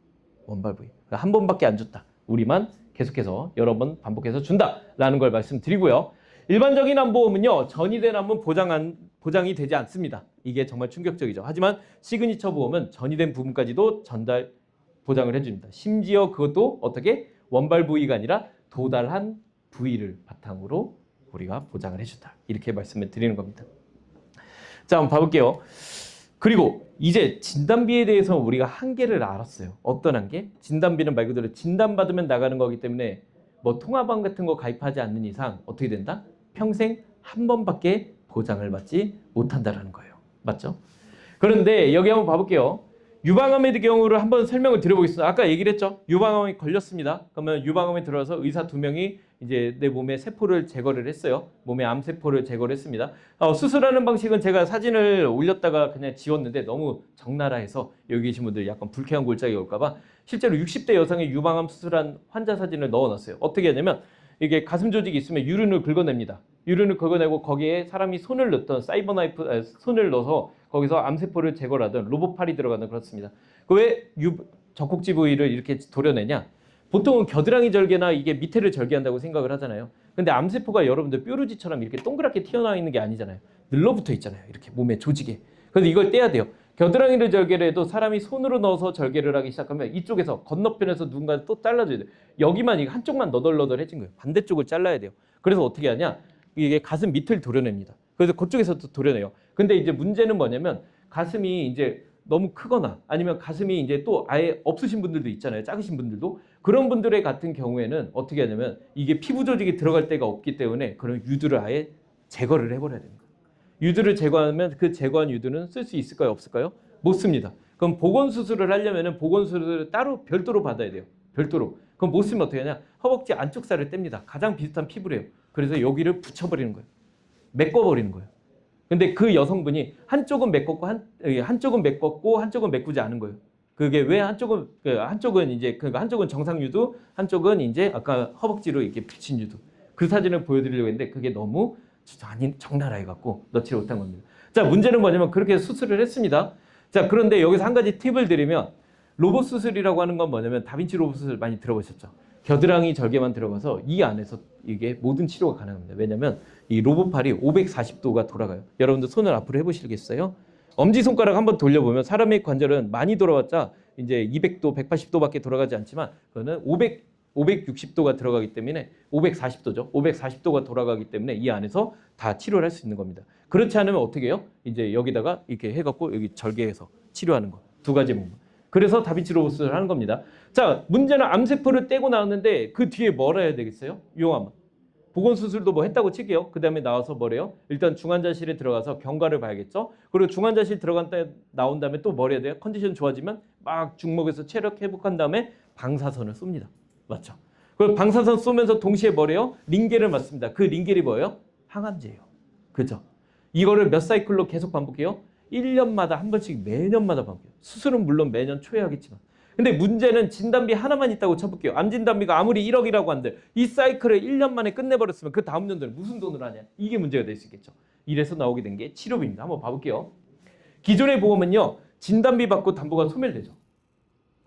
S1: 원발 부위. 그러니까 한 번밖에 안 줬다. 우리만 계속해서 여러 번 반복해서 준다라는 걸 말씀드리고요. 일반적인 암보험은요. 전이된 암은 보장이 되지 않습니다. 이게 정말 충격적이죠. 하지만 시그니처 보험은 전이된 부분까지도 전달 보장을 해줍니다. 심지어 그것도 어떻게? 원발 부위가 아니라 도달한 부위를 바탕으로 우리가 보장을 해준다. 이렇게 말씀을 드리는 겁니다. 자, 한번 봐볼게요. 그리고 이제 진단비에 대해서 우리가 한계를 알았어요. 어떤 한계? 진단비는 말 그대로 진단받으면 나가는 거기 때문에 뭐 통합암 같은 거 가입하지 않는 이상 어떻게 된다? 평생 한 번밖에 보장을 받지 못한다라는 거예요. 맞죠? 그런데 여기 한번 봐볼게요. 유방암의 경우를 한번 설명을 드려보겠습니다. 아까 얘기를 했죠. 유방암에 걸렸습니다. 그러면 유방암에 들어와서 의사 2명이 이제 내 몸에 세포를 제거를 했어요. 몸에 암세포를 제거를 했습니다. 수술하는 방식은 제가 사진을 올렸다가 그냥 지웠는데 너무 적나라해서 여기 계신 분들 약간 불쾌한 골짜기 올까봐 실제로 60대 여성의 유방암 수술한 환자 사진을 넣어놨어요. 어떻게 하냐면 이게 가슴 조직이 있으면 유륜을 긁어냅니다. 유륜을 긁어내고 거기에 사람이 손을 넣던 사이버 나이프 손을 넣어서 거기서 암세포를 제거를 하든 로봇팔이 들어가든 그렇습니다. 그 왜 젖꼭지 부위를 이렇게 도려내냐? 보통은 겨드랑이 절개나 이게 밑에를 절개한다고 생각을 하잖아요. 근데 암세포가 여러분들 뾰루지처럼 이렇게 동그랗게 튀어나와 있는 게 아니잖아요. 늘러붙어 있잖아요. 이렇게 몸에 조직에. 그래서 이걸 떼야 돼요. 겨드랑이를 절개를 해도 사람이 손으로 넣어서 절개를 하기 시작하면 이쪽에서 건너편에서 누군가 또 잘라줘야 돼요. 여기만 이게 한쪽만 너덜너덜해진 거예요. 반대쪽을 잘라야 돼요. 그래서 어떻게 하냐? 이게 가슴 밑을 도려냅니다. 그래서 그쪽에서 또 도려내요. 근데 이제 문제는 뭐냐면 가슴이 이제 너무 크거나 아니면 가슴이 이제 또 아예 없으신 분들도 있잖아요. 작으신 분들도. 그런 분들의 같은 경우에는 어떻게 하냐면 이게 피부 조직이 들어갈 데가 없기 때문에 그런 유두를 아예 제거를 해버려야 되는 거예요. 유두를 제거하면 그 제거한 유두는 쓸 수 있을까요? 없을까요? 못 씁니다. 그럼 보건 수술을 하려면은 보건 수술을 따로 별도로 받아야 돼요. 별도로. 그럼 못 쓰면 어떻게 하냐? 허벅지 안쪽 살을 뗍니다. 가장 비슷한 피부래요. 그래서 여기를 붙여버리는 거예요. 메꿔버리는 거예요. 근데 그 여성분이 한쪽은 메꿨고 한쪽은 메꿨고 한쪽은 메꾸지 않은 거예요. 그게 왜 한쪽은 이제 한쪽은 정상 유두, 한쪽은 이제 아까 허벅지로 이렇게 붙인 유두. 그 사진을 보여드리려고 했는데 그게 너무 적나라해 갖고 넣지 못한 겁니다. 자, 문제는 뭐냐면 그렇게 수술을 했습니다. 자, 그런데 여기서 한 가지 팁을 드리면 로봇 수술이라고 하는 건 뭐냐면 다빈치 로봇 수술 많이 들어보셨죠? 겨드랑이 절개만 들어가서 이 안에서 이게 모든 치료가 가능합니다. 왜냐면 이 로봇팔이 540도가 돌아가요. 여러분들 손을 앞으로 해보시겠어요? 엄지손가락 한번 돌려보면 사람의 관절은 많이 돌아왔자 이제 200도, 180도밖에 돌아가지 않지만 그거는 560도가 들어가기 때문에 540도죠. 540도가 돌아가기 때문에 이 안에서 다 치료를 할 수 있는 겁니다. 그렇지 않으면 어떻게 해요? 이제 여기다가 이렇게 해갖고 여기 절개해서 치료하는 거. 두 가지 몸. 그래서 다빈치 로봇 수술을 하는 겁니다. 자, 문제는 암세포를 떼고 나왔는데 그 뒤에 뭘 해야 되겠어요? 용암. 보건수술도 뭐 했다고 칠게요. 그 다음에 나와서 뭐래요? 일단 중환자실에 들어가서 경과를 봐야겠죠. 그리고 중환자실 나온 다음에 또 뭘 해야 돼요? 컨디션 좋아지면 막 중목에서 체력 회복한 다음에 방사선을 쏩니다. 맞죠? 그리고 방사선 쏘면서 동시에 뭐래요? 링겔을 맞습니다. 그 링겔이 뭐예요? 항암제예요. 그죠? 이거를 몇 사이클로 계속 반복해요? 1년마다 한 번씩 매년마다 반복해요. 수술은 물론 매년 초에 하겠지만. 근데 문제는 진단비 하나만 있다고 쳐볼게요. 암 진단비가 아무리 1억이라고 한들 이 사이클을 1년 만에 끝내버렸으면 그 다음 년도는 무슨 돈으로 하냐. 이게 문제가 될 수 있겠죠. 이래서 나오게 된 게 치료비입니다. 한번 봐볼게요. 기존의 보험은요. 진단비 받고 담보가 소멸되죠.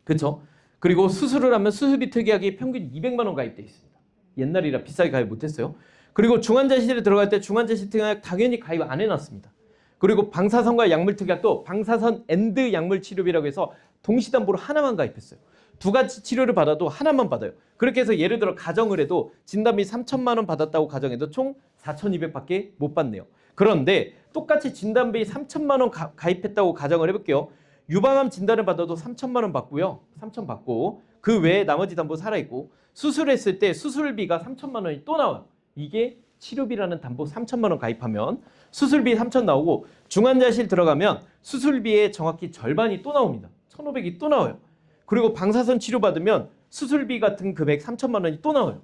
S1: 그렇죠? 그리고 수술을 하면 수술비 특약이 평균 200만 원 가입돼 있습니다. 옛날이라 비싸게 가입 못했어요. 그리고 중환자실에 들어갈 때 중환자실 특약 당연히 가입 안 해놨습니다. 그리고 방사선과 약물 특약도 방사선 앤드 약물 치료비라고 해서 동시담보로 하나만 가입했어요. 두 가지 치료를 받아도 하나만 받아요. 그렇게 해서 예를 들어 가정을 해도 진단비 3천만 원 받았다고 가정해도 총 4,200밖에 못 받네요. 그런데 똑같이 진단비 3천만 원 가입했다고 가정을 해볼게요. 유방암 진단을 받아도 3천만 원 받고요. 3천 받고 그 외에 나머지 담보 살아있고 수술했을 때 수술비가 3천만 원이 또 나와요. 이게 치료비라는 담보 3천만 원 가입하면 수술비 3천 나오고 중환자실 들어가면 수술비의 정확히 절반이 또 나옵니다. 1,500이 또 나와요. 그리고 방사선 치료 받으면 수술비 같은 금액 3천만 원이 또 나와요.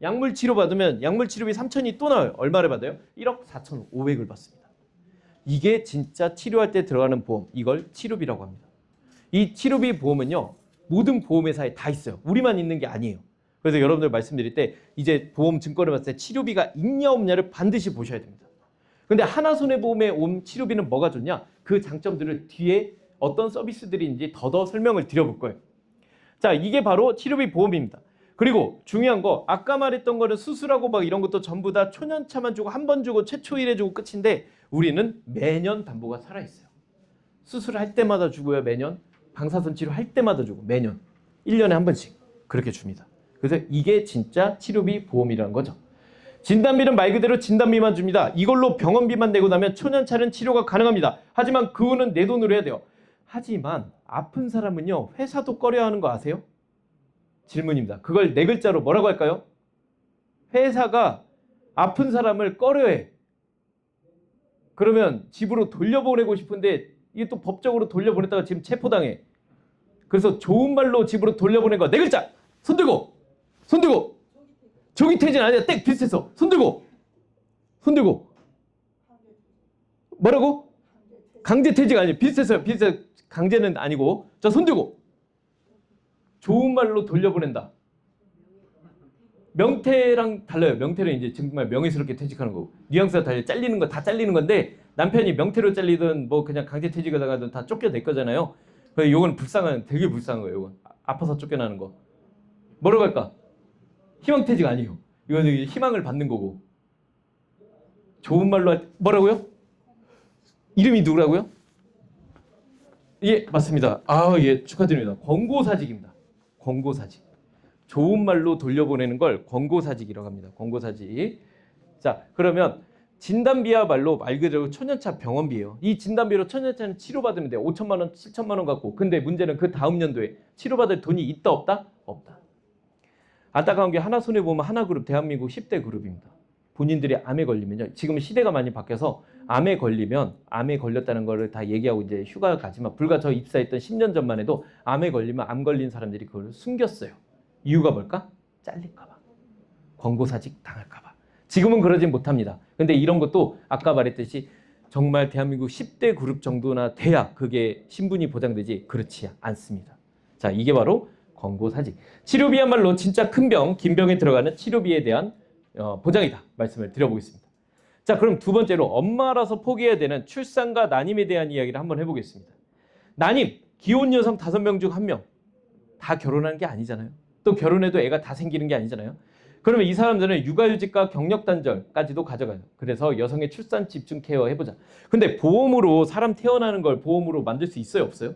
S1: 약물 치료 받으면 약물 치료비 3천이 또 나와요. 얼마를 받아요? 1억 4,500을 받습니다. 이게 진짜 치료할 때 들어가는 보험. 이걸 치료비라고 합니다. 이 치료비 보험은요. 모든 보험회사에 다 있어요. 우리만 있는 게 아니에요. 그래서 여러분들 말씀드릴 때 이제 보험 증권을 봤을 때 치료비가 있냐 없냐를 반드시 보셔야 됩니다. 근데 하나손해보험에 온 치료비는 뭐가 좋냐? 그 장점들을 뒤에 어떤 서비스들이 있는지 더더 설명을 드려볼 거예요. 자, 이게 바로 치료비 보험입니다. 그리고 중요한 거 아까 말했던 거는 수술하고 막 이런 것도 전부 다 초년차만 주고 한 번 주고 최초 1회 주고 끝인데 우리는 매년 담보가 살아있어요. 수술할 때마다 주고요. 매년. 방사선 치료할 때마다 주고 매년. 1년에 한 번씩 그렇게 줍니다. 그래서 이게 진짜 치료비 보험이라는 거죠. 진단비는 말 그대로 진단비만 줍니다. 이걸로 병원비만 내고 나면 초년차는 치료가 가능합니다. 하지만 그 후는 내 돈으로 해야 돼요. 하지만 아픈 사람은요. 회사도 꺼려하는 거 아세요? 질문입니다. 그걸 네 글자로 뭐라고 할까요? 회사가 아픈 사람을 꺼려해. 그러면 집으로 돌려보내고 싶은데 이게 또 법적으로 돌려보냈다가 지금 체포당해. 그래서 좋은 말로 집으로 돌려보낸 거 네 글자. 손들고. 손들고. 조기퇴진 아니야. 땡 비슷했어. 손들고. 손들고. 뭐라고? 강제퇴직 아니에요. 비슷했어요. 비슷해. 강제는 아니고. 자, 손들고. 좋은 말로 돌려보낸다. 명태랑 달라요. 명태는 이제 정말 명예스럽게 퇴직하는 거고. 뉘앙스가 달라요. 잘리는 거 다 잘리는 건데 남편이 명태로 잘리든 뭐 그냥 강제퇴직을 나가든 다 쫓겨낼 거잖아요. 그래서 이건 되게 불쌍한 거예요. 이건. 아파서 쫓겨나는 거. 뭐라고 할까? 희망퇴직 아니에요. 이거는 희망을 받는 거고. 좋은 말로 뭐라고요? 이름이 누구라고요? 예, 맞습니다. 아, 예, 축하드립니다. 권고사직입니다. 권고사직. 좋은 말로 돌려보내는 걸 권고사직이라고 합니다. 권고사직. 자, 그러면 진단비야말로 말 그대로 초년차 병원비예요. 이 진단비로 초년차는 치료받으면 돼요. 5천만 원, 7천만 원 갖고. 근데 문제는 그 다음 연도에 치료받을 돈이 있다 없다? 없다. 안타까운 게 하나손해보험 하나그룹 대한민국 10대 그룹입니다. 본인들이 암에 걸리면요. 지금 시대가 많이 바뀌어서 암에 걸리면 암에 걸렸다는 거를 다 얘기하고 이제 휴가 가지만 불과 저 입사했던 10년 전만 해도 암에 걸리면 암 걸린 사람들이 그걸 숨겼어요. 이유가 뭘까? 잘릴까 봐. 권고사직 당할까 봐. 지금은 그러진 못합니다. 근데 이런 것도 아까 말했듯이 정말 대한민국 10대 그룹 정도나 돼야 그게 신분이 보장되지 그렇지 않습니다. 자, 이게 바로 권고사직. 치료비야말로 진짜 큰 병, 긴 병에 들어가는 치료비에 대한 보장이다. 말씀을 드려보겠습니다. 자, 그럼 두 번째로 엄마라서 포기해야 되는 출산과 난임에 대한 이야기를 한번 해보겠습니다. 난임, 기혼 여성 5명 중 1명. 다 결혼하는 게 아니잖아요. 또 결혼해도 애가 다 생기는 게 아니잖아요. 그러면 이 사람들은 육아휴직과 경력단절까지도 가져가요. 그래서 여성의 출산 집중 케어 해보자. 근데 보험으로 사람 태어나는 걸 보험으로 만들 수 있어요? 없어요?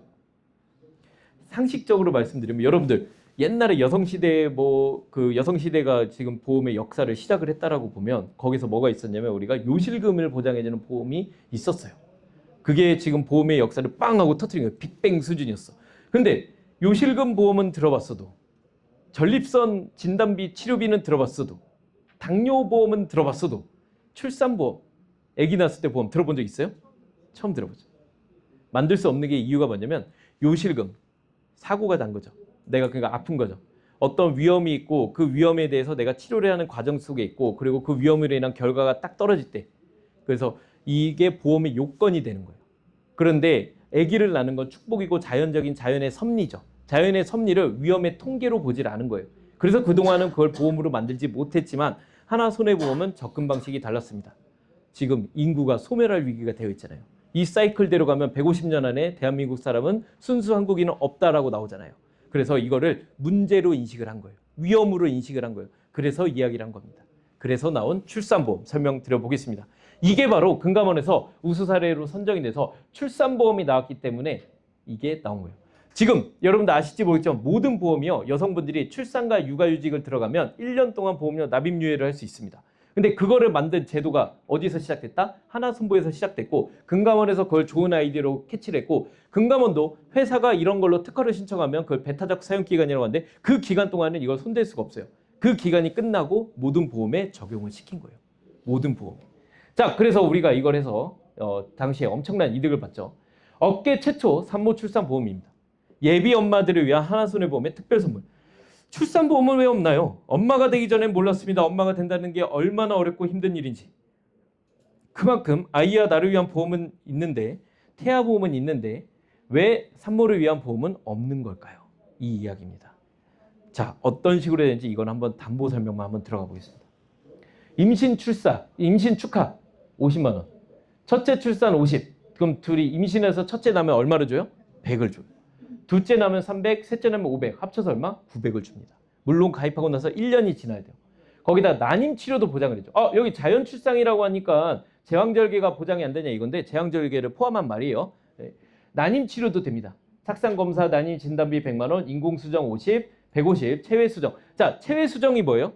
S1: 상식적으로 말씀드리면 여러분들 옛날에 여성시대에 그 여성시대가 지금 보험의 역사를 시작을 했다라고 보면 거기서 뭐가 있었냐면 우리가 요실금을 보장해주는 보험이 있었어요. 그게 지금 보험의 역사를 빵 하고 터뜨린 거예요. 빅뱅 수준이었어. 근데 요실금 보험은 들어봤어도 전립선 진단비 치료비는 들어봤어도 당뇨보험은 들어봤어도 출산보험, 아기 낳았을 때 보험 들어본 적 있어요? 처음 들어보죠. 만들 수 없는 게 이유가 뭐냐면 요실금, 사고가 난 거죠. 내가 그러니까 아픈 거죠. 어떤 위험이 있고 그 위험에 대해서 내가 치료를 하는 과정 속에 있고 그리고 그 위험으로 인한 결과가 딱 떨어질 때 그래서 이게 보험의 요건이 되는 거예요. 그런데 아기를 낳는 건 축복이고 자연적인 자연의 섭리죠. 자연의 섭리를 위험의 통계로 보질 않은 거예요. 그래서 그동안은 그걸 보험으로 만들지 못했지만 하나손해보험은 접근 방식이 달랐습니다. 지금 인구가 소멸할 위기가 되어 있잖아요. 이 사이클대로 가면 150년 안에 대한민국 사람은 순수 한국인은 없다라고 나오잖아요. 그래서 이거를 문제로 인식을 한 거예요. 위험으로 인식을 한 거예요. 그래서 이야기를 한 겁니다. 그래서 나온 출산보험 설명드려보겠습니다. 이게 바로 금감원에서 우수 사례로 선정이 돼서 출산보험이 나왔기 때문에 이게 나온 거예요. 지금 여러분들 아실지 모르겠지만 모든 보험이요. 여성분들이 출산과 육아휴직을 들어가면 1년 동안 보험료 납입유예를 할 수 있습니다. 근데 그거를 만든 제도가 어디서 시작됐다? 하나손보에서 시작됐고 금감원에서 그걸 좋은 아이디어로 캐치를 했고 금감원도 회사가 이런 걸로 특허를 신청하면 그걸 배타적 사용기간이라고 하는데 그 기간 동안은 이걸 손댈 수가 없어요. 그 기간이 끝나고 모든 보험에 적용을 시킨 거예요. 모든 보험. 자, 그래서 우리가 이걸 해서 당시에 엄청난 이득을 봤죠. 업계 최초 산모 출산 보험입니다. 예비 엄마들을 위한 하나손해보험의 특별 선물. 출산보험은 왜 없나요? 엄마가 되기 전엔 몰랐습니다. 엄마가 된다는 게 얼마나 어렵고 힘든 일인지. 그만큼 아이와 나를 위한 보험은 있는데 태아보험은 있는데 왜 산모를 위한 보험은 없는 걸까요? 이 이야기입니다. 자, 어떤 식으로 되는지 이건 한번 담보 설명만 한번 들어가 보겠습니다. 임신 출산, 임신 축하 50만 원. 첫째 출산 50. 그럼 둘이 임신해서 첫째 나면 얼마를 줘요? 100을 줘요. 둘째 나면 300, 셋째 나면 500, 합쳐서 얼마? 900을 줍니다. 물론 가입하고 나서 1년이 지나야 돼요. 거기다 난임 치료도 보장을 해줘. 여기 자연 출산이라고 하니까 제왕절개가 보장이 안 되냐 이건데 제왕절개를 포함한 말이에요. 네. 난임 치료도 됩니다. 착상검사 난임 진단비 100만 원, 인공수정 50, 150, 체외수정. 자, 체외수정이 뭐예요?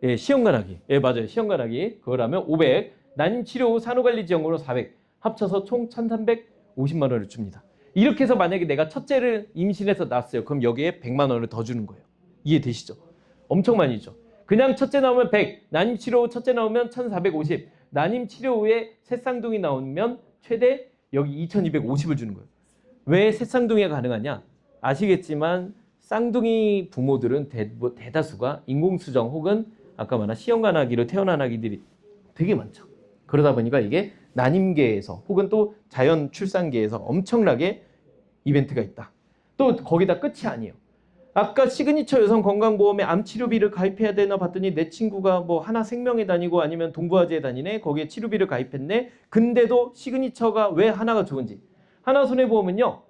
S1: 예, 시험관하기. 예, 맞아요. 시험관하기. 그걸 하면 500, 난임 치료 후 산후관리 지원금으로 400, 합쳐서 총 1,350만 원을 줍니다. 이렇게 해서 만약에 내가 첫째를 임신해서 낳았어요. 그럼 여기에 100만 원을 더 주는 거예요. 이해되시죠? 엄청 많이 죠. 그냥 첫째 나오면 100, 난임 치료 후 첫째 나오면 1,450, 난임 치료 후에 새쌍둥이 나오면 최대 여기 2,250을 주는 거예요. 왜 새쌍둥이가 가능하냐? 아시겠지만 쌍둥이 부모들은 대다수가 인공수정 혹은 아까 말한 시험관하기로 태어난 아기들이 되게 많죠. 그러다 보니까 이게 난임계에서 혹은 또 자연 출산계에서 엄청나게 이벤트가 있다. 또 거기다 끝이 아니에요. 아까 시그니처 여성건강보험에 암치료비를 가입해야 되나 봤더니 내 친구가 뭐 하나생명에 다니고 아니면 동부아지에 다니네. 거기에 치료비를 가입했네. 근데도 시그니처가 왜 하나가 좋은지. 하나손해보험은요.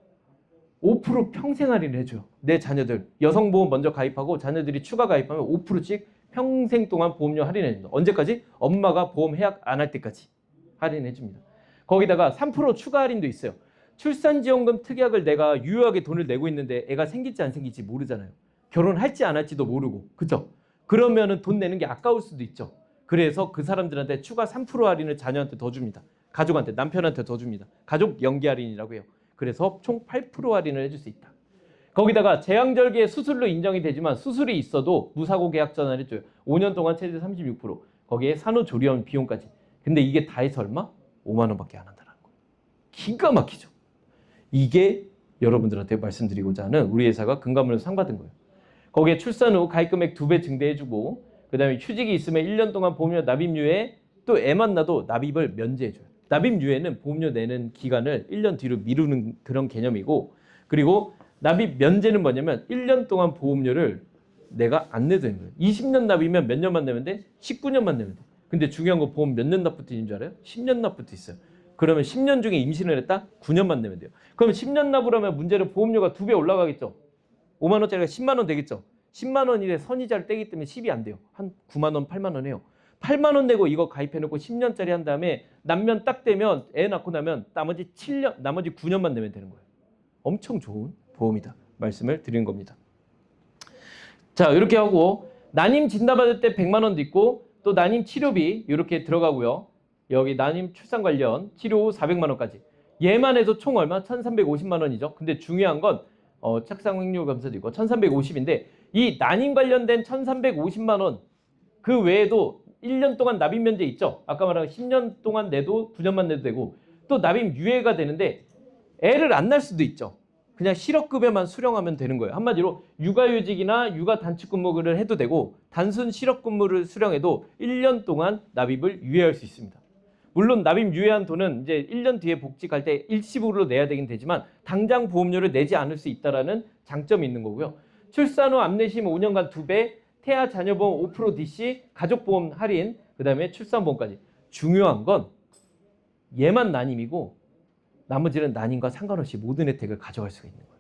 S1: 5% 평생 할인을 해줘요. 내 자녀들. 여성보험 먼저 가입하고 자녀들이 추가 가입하면 5%씩 평생 동안 보험료 할인해줍니다. 언제까지? 엄마가 보험 해약 안 할 때까지 할인해줍니다. 거기다가 3% 추가 할인도 있어요. 출산지원금 특약을 내가 유효하게 돈을 내고 있는데 애가 생길지 안 생길지 모르잖아요. 결혼할지 안 할지도 모르고. 그죠? 그러면은 돈 내는 게 아까울 수도 있죠. 그래서 그 사람들한테 추가 3% 할인을 자녀한테 더 줍니다. 가족한테, 남편한테 더 줍니다. 가족 연기 할인이라고 해요. 그래서 총 8% 할인을 해줄 수 있다. 거기다가 재앙절개 수술로 인정이 되지만 수술이 있어도 무사고 계약 전환을 해줘요. 5년 동안 최대 36%. 거기에 산후조리원 비용까지. 근데 이게 다 해서 얼마? 5만 원밖에 안 한다는 거예요. 기가 막히죠. 이게 여러분들한테 말씀드리고자 하는 우리 회사가 금감원에서 상 받은 거예요. 거기에 출산 후 가입금액 2배 증대해주고 그 다음에 휴직이 있으면 1년 동안 보험료 납입유예 또 애만 낳아도 납입을 면제해줘요. 납입유예는 보험료 내는 기간을 1년 뒤로 미루는 그런 개념이고 그리고 납입 면제는 뭐냐면 1년 동안 보험료를 내가 안 내도 되는 거예요. 20년 납이면 몇 년만 내면 돼? 19년만 내면 돼. 근데 중요한 거 보험 몇 년 납부터 있는 줄 알아요? 10년 납부터 있어요. 그러면 10년 중에 임신을 했다? 9년만 내면 돼요. 그럼 10년 납을 하면 문제는 보험료가 2배 올라가겠죠. 5만 원짜리가 10만 원 되겠죠. 10만 원이래 선이자를 떼기 때문에 10이 안 돼요. 한 9만 원, 8만 원 해요. 8만 원 내고 이거 가입해놓고 10년짜리 한 다음에 남면 딱 되면 애 낳고 나면 나머지 9년만 내면 되는 거예요. 엄청 좋은 보험이다. 말씀을 드리는 겁니다. 자, 이렇게 하고 난임 진단받을 때 100만 원도 있고 또 난임 치료비 이렇게 들어가고요. 여기 난임 출산 관련 치료 후 400만 원까지. 얘만 해도 총 얼마? 1,350만 원이죠. 근데 중요한 건 착상 횡령 감사도 있고 1,350인데 이 난임 관련된 1,350만 원 그 외에도 1년 동안 납입 면제 있죠. 아까 말한 10년 동안 내도 9년만 내도 되고 또 납입 유예가 되는데 애를 안 낳을 수도 있죠. 그냥 실업급여만 수령하면 되는 거예요. 한마디로 육아휴직이나 육아단축근무를 해도 되고 단순 실업근무를 수령해도 1년 동안 납입을 유예할 수 있습니다. 물론 납입 유예한 돈은 이제 1년 뒤에 복직할 때 일시불로 내야 되긴 되지만 당장 보험료를 내지 않을 수 있다는 장점이 있는 거고요. 출산 후 암내심 5년간 2배, 태아 자녀보험 5% DC, 가족보험 할인, 그 다음에 출산보험까지. 중요한 건 얘만 난임이고 나머지는 난임과 상관없이 모든 혜택을 가져갈 수가 있는 거예요.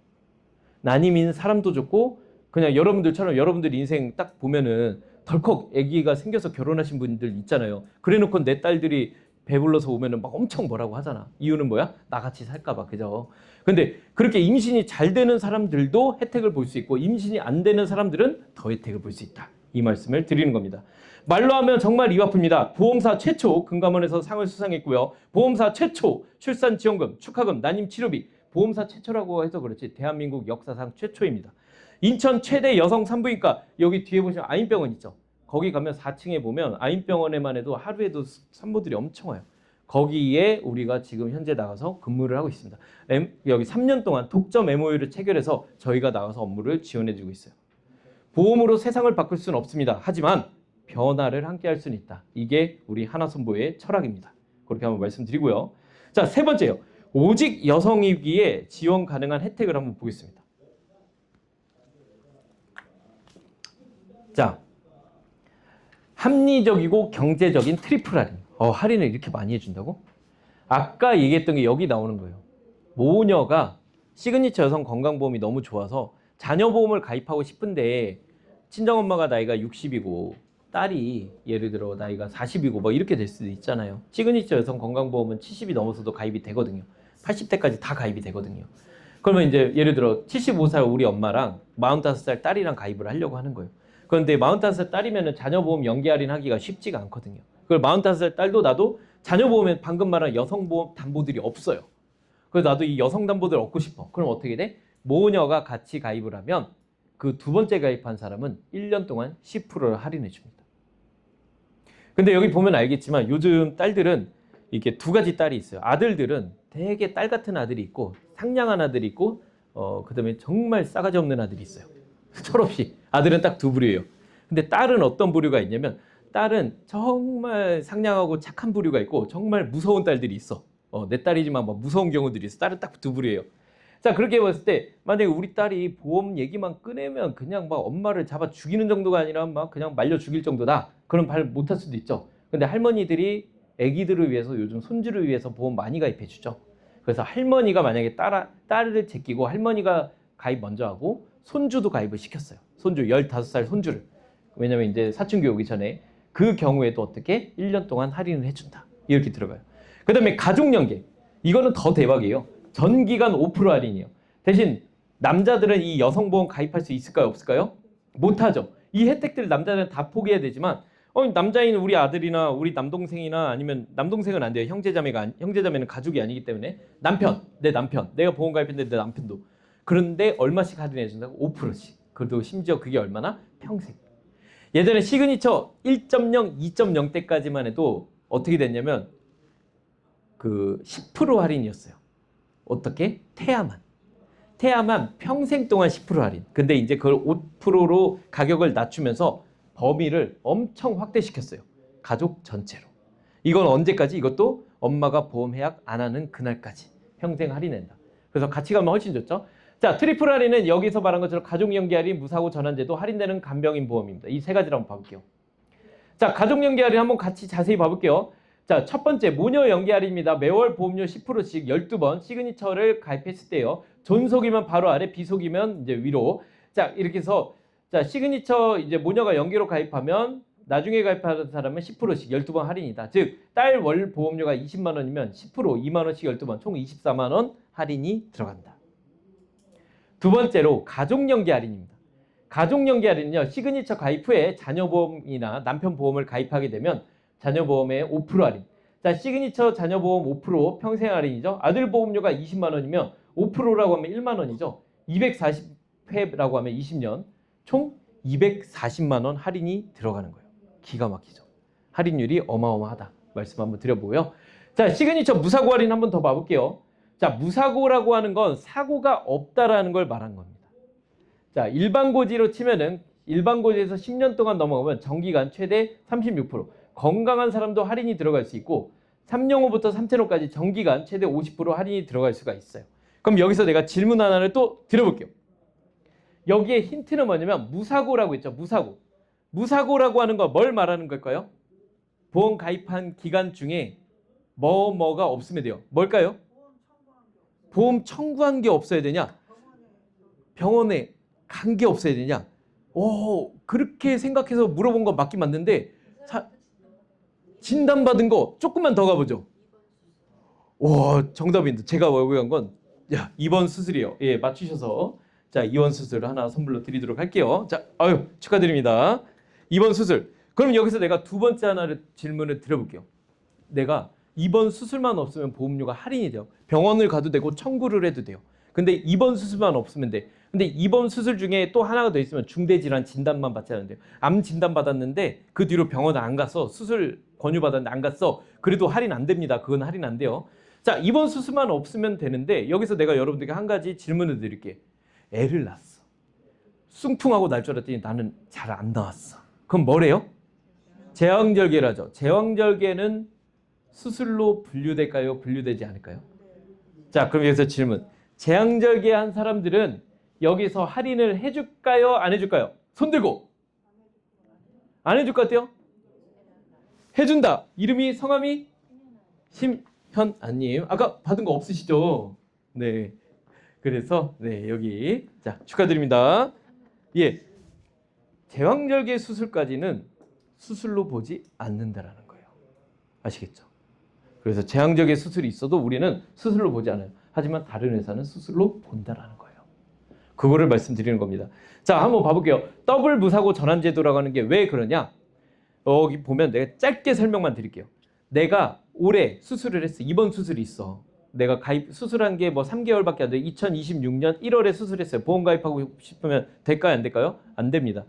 S1: 난임인 사람도 좋고 그냥 여러분들처럼 여러분들 인생 딱 보면은 덜컥 아기가 생겨서 결혼하신 분들 있잖아요. 그래놓고 내 딸들이 배불러서 오면은 막 엄청 뭐라고 하잖아. 이유는 뭐야? 나같이 살까봐. 그죠? 근데 그렇게 임신이 잘 되는 사람들도 혜택을 볼 수 있고 임신이 안 되는 사람들은 더 혜택을 볼 수 있다. 이 말씀을 드리는 겁니다. 말로 하면 정말 입 아픕니다. 보험사 최초 금감원에서 상을 수상했고요. 보험사 최초 출산지원금, 축하금, 난임치료비. 보험사 최초라고 해서 그렇지 대한민국 역사상 최초입니다. 인천 최대 여성 산부인과 여기 뒤에 보시면 아인병원 있죠. 거기 가면 4층에 보면 아인병원에만 해도 하루에도 산모들이 엄청 와요. 거기에 우리가 지금 현재 나가서 근무를 하고 있습니다. 여기 3년 동안 독점 MOU를 체결해서 저희가 나가서 업무를 지원해주고 있어요. 보험으로 세상을 바꿀 수는 없습니다. 하지만 변화를 함께 할 수는 있다. 이게 우리 하나손보의 철학입니다. 그렇게 한번 말씀드리고요. 자, 세 번째요. 오직 여성이기에 지원 가능한 혜택을 한번 보겠습니다. 자, 합리적이고 경제적인 트리플 할인. 할인을 이렇게 많이 해준다고? 아까 얘기했던 게 여기 나오는 거예요. 모녀가 시그니처 여성 건강보험이 너무 좋아서 자녀보험을 가입하고 싶은데 친정엄마가 나이가 60이고 딸이 예를 들어 나이가 40이고 뭐 이렇게 될 수도 있잖아요. 시그니처 여성 건강보험은 70이 넘어서도 가입이 되거든요. 80대까지 다 가입이 되거든요. 그러면 이제 예를 들어 75살 우리 엄마랑 45살 딸이랑 가입을 하려고 하는 거예요. 그런데 45살 딸이면 자녀보험 연기 할인하기가 쉽지가 않거든요. 그걸 45살 딸도 나도 자녀보험에 방금 말한 여성보험 담보들이 없어요. 그래서 나도 이 여성 담보들을 얻고 싶어. 그럼 어떻게 돼? 모녀가 같이 가입을 하면 그 두 번째 가입한 사람은 1년 동안 10%를 할인해 줍니다. 근데 여기 보면 알겠지만 요즘 딸들은 이렇게 두 가지 딸이 있어요. 아들들은 되게 딸 같은 아들이 있고 상냥한 아들이 있고 그다음에 정말 싸가지 없는 아들이 있어요. 철없이. 아들은 딱 두 부류예요. 근데 딸은 어떤 부류가 있냐면 딸은 정말 상냥하고 착한 부류가 있고 정말 무서운 딸들이 있어. 내 딸이지만 뭐 무서운 경우들이 있어. 딸은 딱 두 부류예요. 자, 그렇게 봤을 때 만약에 우리 딸이 보험 얘기만 꺼내면 그냥 막 엄마를 잡아 죽이는 정도가 아니라 막 그냥 말려 죽일 정도다. 그럼 발 못할 수도 있죠. 근데 할머니들이 아기들을 위해서 요즘 손주를 위해서 보험 많이 가입해 주죠. 그래서 할머니가 만약에 딸을 제끼고 할머니가 가입 먼저 하고 손주도 가입을 시켰어요. 손주 15살 손주를. 왜냐면 이제 사춘기 오기 전에 그 경우에도 어떻게 1년 동안 할인을 해준다. 이렇게 들어가요. 그 다음에 가족연계. 이거는 더 대박이에요. 전기간 5% 할인이에요. 대신 남자들은 이 여성보험 가입할 수 있을까요? 없을까요? 못하죠. 이 혜택들 남자들은 다 포기해야 되지만 남자인 우리 아들이나 우리 남동생이나 아니면 남동생은 안 돼요. 형제자매는 가족이 아니기 때문에 내 남편, 내가 보험가입했는데 내 남편도. 그런데 얼마씩 할인해 준다고? 5%씩. 그래도 심지어 그게 얼마나? 평생. 예전에 시그니처 1.0, 2.0 때까지만 해도 어떻게 됐냐면 그 10% 할인이었어요. 어떻게? 태아만 평생 동안 10% 할인. 근데 이제 그걸 5%로 가격을 낮추면서 범위를 엄청 확대시켰어요. 가족 전체로. 이건 언제까지? 이것도 엄마가 보험 해약 안 하는 그날까지 평생 할인한다. 그래서 같이 가면 훨씬 좋죠. 자, 트리플 할인은 여기서 말한 것처럼 가족연계 할인, 무사고 전환제도, 할인되는 간병인 보험입니다. 이 세 가지를 한번 봐볼게요. 자, 가족연계 할인 한번 같이 자세히 봐볼게요. 자, 첫 번째 모녀 연계 할인입니다. 매월 보험료 10%씩 12번 시그니처를 가입했을 때요. 존속이면 바로 아래, 비속이면 이제 위로. 자, 이렇게 해서 자, 시그니처 이제 모녀가 연계로 가입하면 나중에 가입하는 사람은 10%씩 12번 할인이다. 즉, 딸 월 보험료가 20만 원이면 10% 2만 원씩 12번 총 24만 원 할인이 들어간다. 두 번째로 가족연계 할인입니다. 가족연계 할인은요. 시그니처 가입 후에 자녀보험이나 남편보험을 가입하게 되면 자녀보험에 5% 할인. 자, 시그니처 자녀보험 5% 평생 할인이죠. 아들 보험료가 20만 원이면 5%라고 하면 1만 원이죠. 240회라고 하면 20년. 총 240만 원 할인이 들어가는 거예요. 기가 막히죠. 할인율이 어마어마하다. 말씀 한번 드려보고요. 자, 시그니처 무사고 할인 한번 더 봐볼게요. 자, 무사고라고 하는 건 사고가 없다라는 걸 말한 겁니다. 자, 일반고지로 치면은 일반고지에서 10년 동안 넘어가면 정기간 최대 36%, 건강한 사람도 할인이 들어갈 수 있고 3영호부터 3,000호까지 정기간 최대 50% 할인이 들어갈 수가 있어요. 그럼 여기서 내가 질문 하나를 또 드려볼게요. 여기에 힌트는 뭐냐면 무사고라고 했죠. 무사고라고 하는 거 뭘 말하는 걸까요? 보험 가입한 기간 중에 뭐가 없으면 돼요. 뭘까요? 보험 청구한 게 없어야 되냐? 병원에 간 게 없어야 되냐? 그렇게 생각해서 물어본 건 맞긴 맞는데 진단받은 거 조금만 더 가보죠. 정답입니다. 제가 외우한 건 2번 수술이에요. 예, 맞추셔서 자, 2번 수술 하나 선물로 드리도록 할게요. 자, 축하드립니다. 2번 수술. 그럼 여기서 내가 두 번째 하나를 질문을 드려볼게요. 내가 2번 수술만 없으면 보험료가 할인이 돼요. 병원을 가도 되고 청구를 해도 돼요. 근데 2번 수술만 없으면 돼. 근데 2번 수술 중에 또 하나가 더 있으면 중대질환 진단만 받지 않는데요. 암 진단 받았는데 그 뒤로 병원을 안 갔어. 수술 권유 받았는데 안 갔어. 그래도 할인 안 됩니다. 그건 할인 안 돼요. 자, 2번 수술만 없으면 되는데 여기서 내가 여러분들께 한 가지 질문을 드릴게. 애를 낳았어. 숭풍하고 날 줄 알았더니 나는 잘 안 나왔어. 그럼 뭐래요? 제왕절개라죠. 제왕절개는 수술로 분류될까요? 분류되지 않을까요? 자, 그럼 여기서 질문. 제왕절개 한 사람들은 여기서 할인을 해줄까요? 안 해줄까요? 손 들고. 안 해줄 것 같아요? 해준다. 이름이 성함이 심현아님. 아까 받은 거 없으시죠? 네. 그래서 여기 자, 축하드립니다. 예. 제왕절개 수술까지는 수술로 보지 않는다라는 거예요. 아시겠죠? 그래서 제왕절개 수술이 있어도 우리는 수술로 보지 않아요. 하지만 다른 회사는 수술로 본다라는 거예요. 그거를 말씀드리는 겁니다. 자, 한번 봐볼게요. 더블 무사고 전환제도라고 하는 게 왜 그러냐? 여기 보면 내가 짧게 설명만 드릴게요. 내가 올해 수술을 했어. 이번 수술이 있어. 내가 수술한 게 뭐 3개월밖에 안 돼. 2026년 1월에 수술했어요. 보험 가입하고 싶으면 될까요? 안 될까요? 안 됩니다.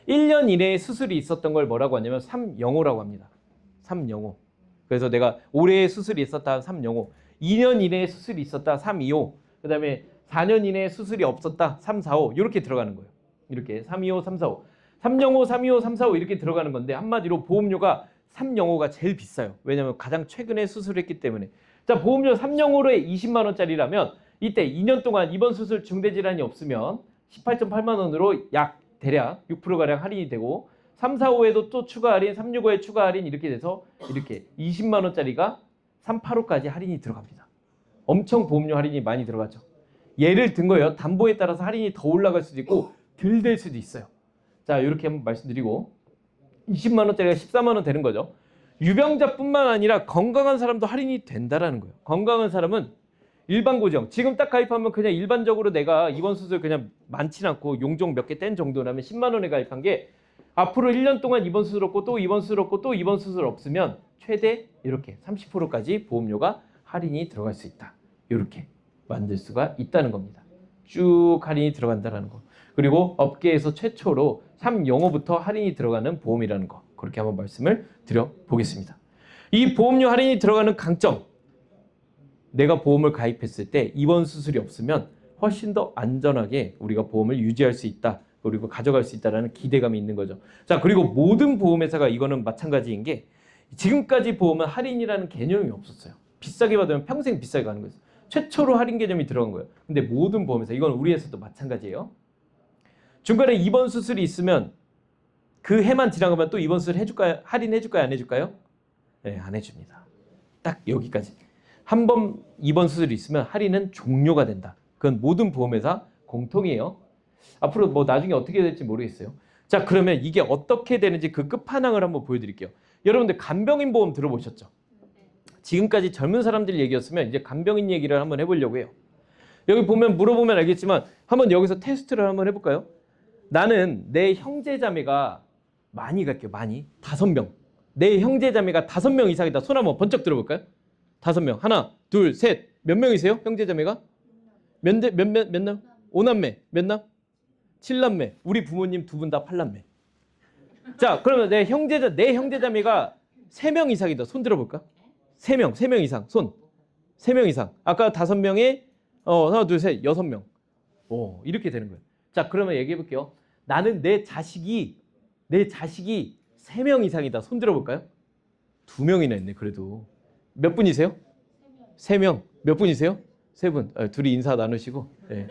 S1: 1년 이내에 수술이 있었던 걸 뭐라고 하냐면 3영호라고 합니다. 3영호. 그래서 내가 올해 수술이 있었다 3영호. 2년 이내에 수술이 있었다 325. 그 다음에 4년 이내에 수술이 없었다 345. 이렇게 들어가는 거예요. 이렇게 325, 345. 3영호, 325, 345 이렇게 들어가는 건데 한마디로 보험료가 3영호가 제일 비싸요. 왜냐하면 가장 최근에 수술했기 때문에. 자, 보험료 3영호로에 20만 원짜리라면 이때 2년 동안 이번 수술 중대질환이 없으면 18.8만 원으로 약 대략 6%가량 할인이 되고 345에도 또 추가 할인, 365에 추가 할인 이렇게 돼서 이렇게 20만 원짜리가 385까지 할인이 들어갑니다. 엄청 보험료 할인이 많이 들어가죠. 예를 든 거예요. 담보에 따라서 할인이 더 올라갈 수도 있고 덜 될 수도 있어요. 자, 이렇게 한번 말씀드리고 20만 원짜리가 14만 원 되는 거죠. 유병자뿐만 아니라 건강한 사람도 할인이 된다라는 거예요. 건강한 사람은 일반 고정. 지금 딱 가입하면 그냥 일반적으로 내가 이번 수술 그냥 많진 않고 용종 몇 개 뗀 정도라면 10만 원에 가입한 게 앞으로 1년 동안 입원 수술 없고 또 입원 수술 없고 또 입원 수술 없으면 최대 이렇게 30%까지 보험료가 할인이 들어갈 수 있다. 이렇게 만들 수가 있다는 겁니다. 쭉 할인이 들어간다는 거. 그리고 업계에서 최초로 3용어부터 할인이 들어가는 보험이라는 거. 그렇게 한번 말씀을 드려보겠습니다. 이 보험료 할인이 들어가는 강점. 내가 보험을 가입했을 때 입원 수술이 없으면 훨씬 더 안전하게 우리가 보험을 유지할 수 있다. 그리고 가져갈 수 있다는 기대감이 있는 거죠. 자, 그리고 모든 보험회사가 이거는 마찬가지인 게 지금까지 보험은 할인이라는 개념이 없었어요. 비싸게 받으면 평생 비싸게 가는 거예요. 최초로 할인 개념이 들어간 거예요. 근데 모든 보험회사, 이건 우리 회사도 마찬가지예요. 중간에 입원 수술이 있으면 그 해만 지나가면 또 입원 수술 해줄까요? 할인해줄까요? 안 해줄까요? 네, 안 해줍니다. 딱 여기까지. 한 번 입원 수술이 있으면 할인은 종료가 된다. 그건 모든 보험회사 공통이에요. 앞으로 뭐 나중에 어떻게 될지 모르겠어요. 자, 그러면 이게 어떻게 되는지 그 끝판왕을 한번 보여드릴게요. 여러분들 간병인 보험 들어보셨죠? 지금까지 젊은 사람들 얘기였으면 이제 간병인 얘기를 한번 해보려고 해요. 여기 보면 물어보면 알겠지만 한번 여기서 테스트를 한번 해볼까요? 나는 내 형제자매가 많이 갈게요. 많이. 5명. 내 형제자매가 5명 이상이다. 손 한번 번쩍 들어볼까요? 5명. 하나, 둘, 셋. 몇 명이세요? 형제자매가? 몇 남? 5남매. 몇 남? 7남매. 우리 부모님 두 분 다 8남매. 자, 그러면 내 형제자매가 3명 이상이다. 손 들어볼까? 3명 이상. 손. 3명 이상. 아까 5명에 하나, 둘, 셋. 6명. 오, 이렇게 되는 거예요. 자, 그러면 얘기해 볼게요. 나는 내 자식이 3명 이상이다. 손 들어볼까요? 2명이나 있네. 그래도. 몇 분이세요? 3명. 몇 분이세요? 3분. 둘이 인사 나누시고. 네.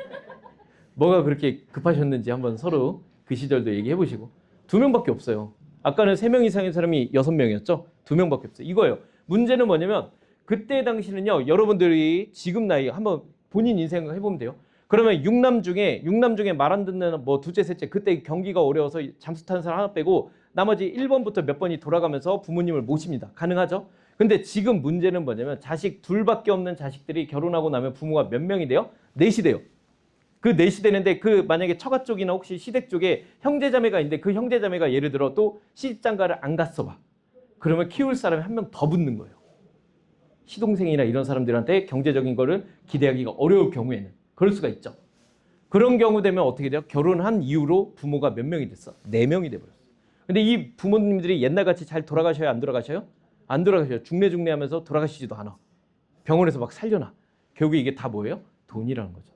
S1: 뭐가 그렇게 급하셨는지 한번 서로 그 시절도 얘기해 보시고. 2명밖에 없어요. 아까는 3명 이상의 사람이 6명이었죠? 2명밖에 없어요. 이거예요. 문제는 뭐냐면 그때 당시는요. 여러분들이 지금 나이 한번 본인 인생 해보면 돼요. 그러면 6남 중에 말 안 듣는 뭐 둘째, 셋째 그때 경기가 어려워서 잠수 타는 사람 하나 빼고 나머지 1번부터 몇 번이 돌아가면서 부모님을 모십니다. 가능하죠? 근데 지금 문제는 뭐냐면 자식 둘밖에 없는 자식들이 결혼하고 나면 부모가 몇 명이 돼요? 4이 돼요. 그 4이 되는데 그 만약에 처가 쪽이나 혹시 시댁 쪽에 형제자매가 있는데 그 형제자매가 예를 들어 또 시집장가를 안 갔어 봐. 그러면 키울 사람이 한 명 더 붙는 거예요. 시동생이나 이런 사람들한테 경제적인 거를 기대하기가 어려울 경우에는. 그럴 수가 있죠. 그런 경우 되면 어떻게 돼요? 결혼한 이후로 부모가 몇 명이 됐어? 4명이 돼버렸어. 근데 이 부모님들이 옛날같이 잘 돌아가셔요? 안 돌아가셔요? 안 돌아가셔요. 중내중내 하면서 돌아가시지도 않아. 병원에서 막 살려놔. 결국에 이게 다 뭐예요? 돈이라는 거죠.